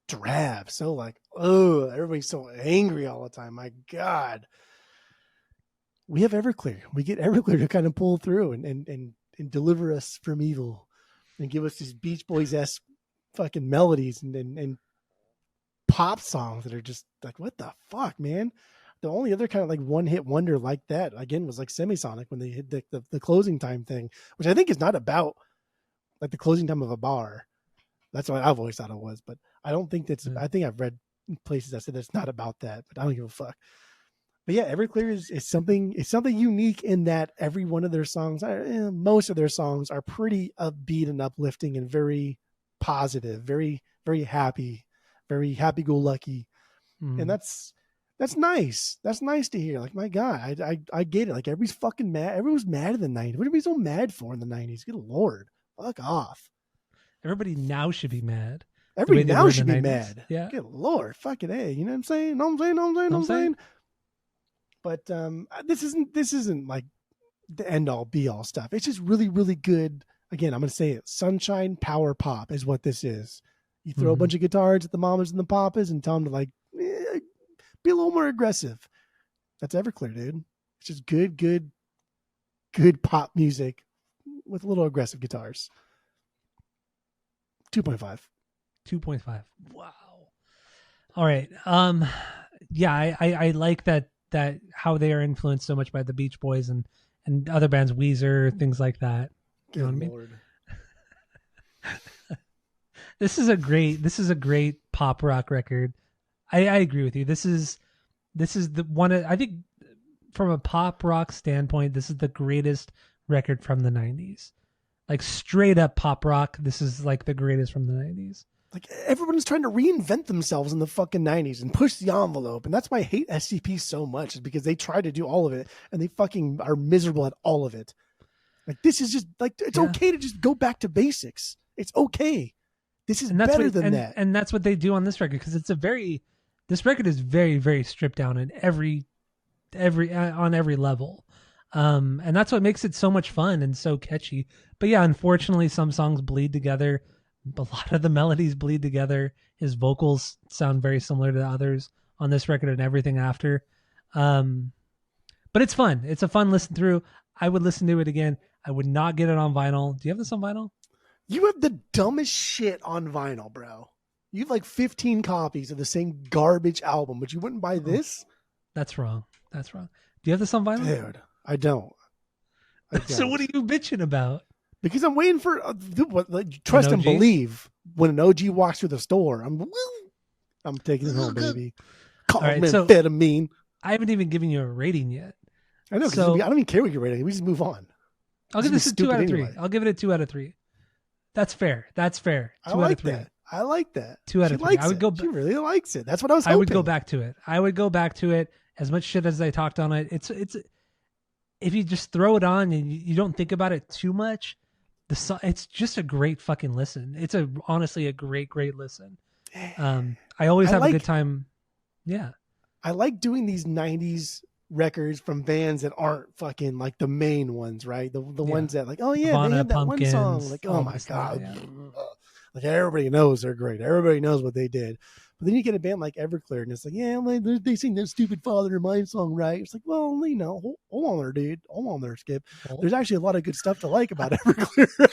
drab, so like, oh, everybody's so angry all the time. My God. We have Everclear. We get Everclear to kind of pull through and deliver us from evil and give us these Beach Boys esque fucking melodies and pop songs that are just like, what the fuck, man? The only other kind of like one hit wonder like that again was like Semisonic when they hit the closing time thing, which I think is not about like the closing time of a bar. That's what I've always thought it was, but I don't think that's. Yeah. I think I've read places that said it's not about that, but I don't give a fuck. But yeah, Everclear is something. It's something unique in that every one of their songs, most of their songs, are pretty upbeat and uplifting and very positive, very happy, very happy go lucky, and Mm. that's nice. That's nice to hear. Like my God, I get it. Like everybody's fucking mad. Everyone's mad in the '90s. What are we so mad for in the '90s? Good Lord, fuck off. Everybody now should be mad the way Everybody they now were in the should be 90s. mad. Yeah. Good Lord, fucking A. You know what I'm saying? Know what I'm saying? Know what I'm saying? Know Know what what I'm I'm saying? saying? But this isn't like the end all be all stuff. It's just really good. Again, I'm gonna say it. Sunshine power pop is what this is. You throw a Mm-hmm. bunch of guitars at the mamas and the papas and tell them to like be a little more aggressive. That's Everclear, dude. It's just good pop music with a little aggressive guitars. 2.5. 2.5. Wow. All right. Yeah, I like that how they are influenced so much by the Beach Boys and other bands, Weezer, things like that. You know Good what I mean? Lord. This is a great pop rock record. I agree with you. This is the one I think from a pop rock standpoint, this is the greatest record from the 90s. Like straight up pop rock, this is like the greatest from the 90s. Like everyone's trying to reinvent themselves in the fucking '90s and push the envelope, and that's why I hate SCP so much. Is because they try to do all of it and they fucking are miserable at all of it. Like this is just like it's Yeah. okay to just go back to basics. It's okay. This is And that's better what than that. and that's what they do on this record, because this record is very, very stripped down in every on every level. And that's what makes it so much fun and so catchy. But yeah, unfortunately, some songs bleed together. A lot of the melodies bleed together. His vocals sound very similar to others on this record and everything after. Um, but it's fun. It's a fun listen through. I would listen to it again. I would not get it on vinyl. Do you have this on vinyl? You have the dumbest shit on vinyl, bro. You have like 15 copies of the same garbage album, but you wouldn't buy this? That's wrong. That's wrong. Do you have this on vinyl? Dude, I don't. So what are you bitching about? Because I'm waiting for trust and believe. When an OG walks through the store, I'm taking it home, baby. Call right, amphetamine. I haven't even given you a rating yet. I know, because I don't even care what you're rating. We just move on. I'll give this a 2 out of 3. Anyway. I'll give it a 2 out of 3. That's fair. 2 out of 3. I like that. 2 out of 3. I would go. She really likes it. That's what I was hoping. I would go back to it. As much shit as I talked on it. It's if you just throw it on and you don't think about it too much, it's just a great fucking listen. It's honestly a great listen. I always have a good time. Yeah. I like doing these 90s records from bands that aren't fucking like the main ones, right? The ones that like, oh yeah, Nirvana, they had that Pumpkins, one song. Like, oh my God. Yeah. Like everybody knows they're great. Everybody knows what they did. But then you get a band like Everclear and it's like, yeah, they sing that stupid Father of Mine song, right? It's like, well, you know, hold on there, dude. Hold on there, Skip. There's actually a lot of good stuff to like about Everclear.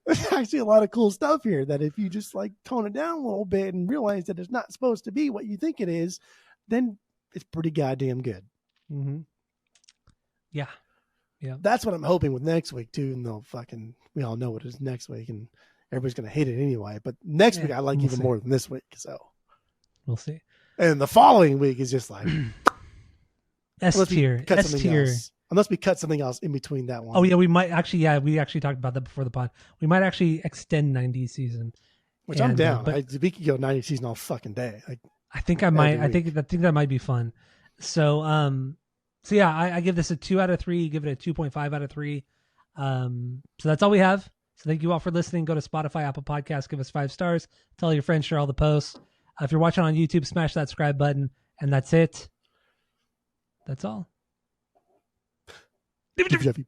There's actually a lot of cool stuff here that if you just like tone it down a little bit and realize that it's not supposed to be what you think it is, then it's pretty goddamn good. Mm-hmm. Yeah. That's what I'm hoping with next week too. And we all know what it is next week and everybody's going to hate it anyway, but next week I like even more than this week. So we'll see. And the following week is just like S tier. Unless we cut something else in between that one. Oh yeah, we might actually. Yeah, we actually talked about that before the pod. We might actually extend 90 season, which I'm down. We could go 90 season all fucking day. I think I might. I think that might be fun. So yeah, I give this a 2 out of 3. Give it a 2.5 out of 3. So that's all we have. So thank you all for listening. Go to Spotify, Apple Podcasts, give us 5 stars. Tell your friends, share all the posts. If you're watching on YouTube, smash that subscribe button, and that's it. That's all. Jeffy.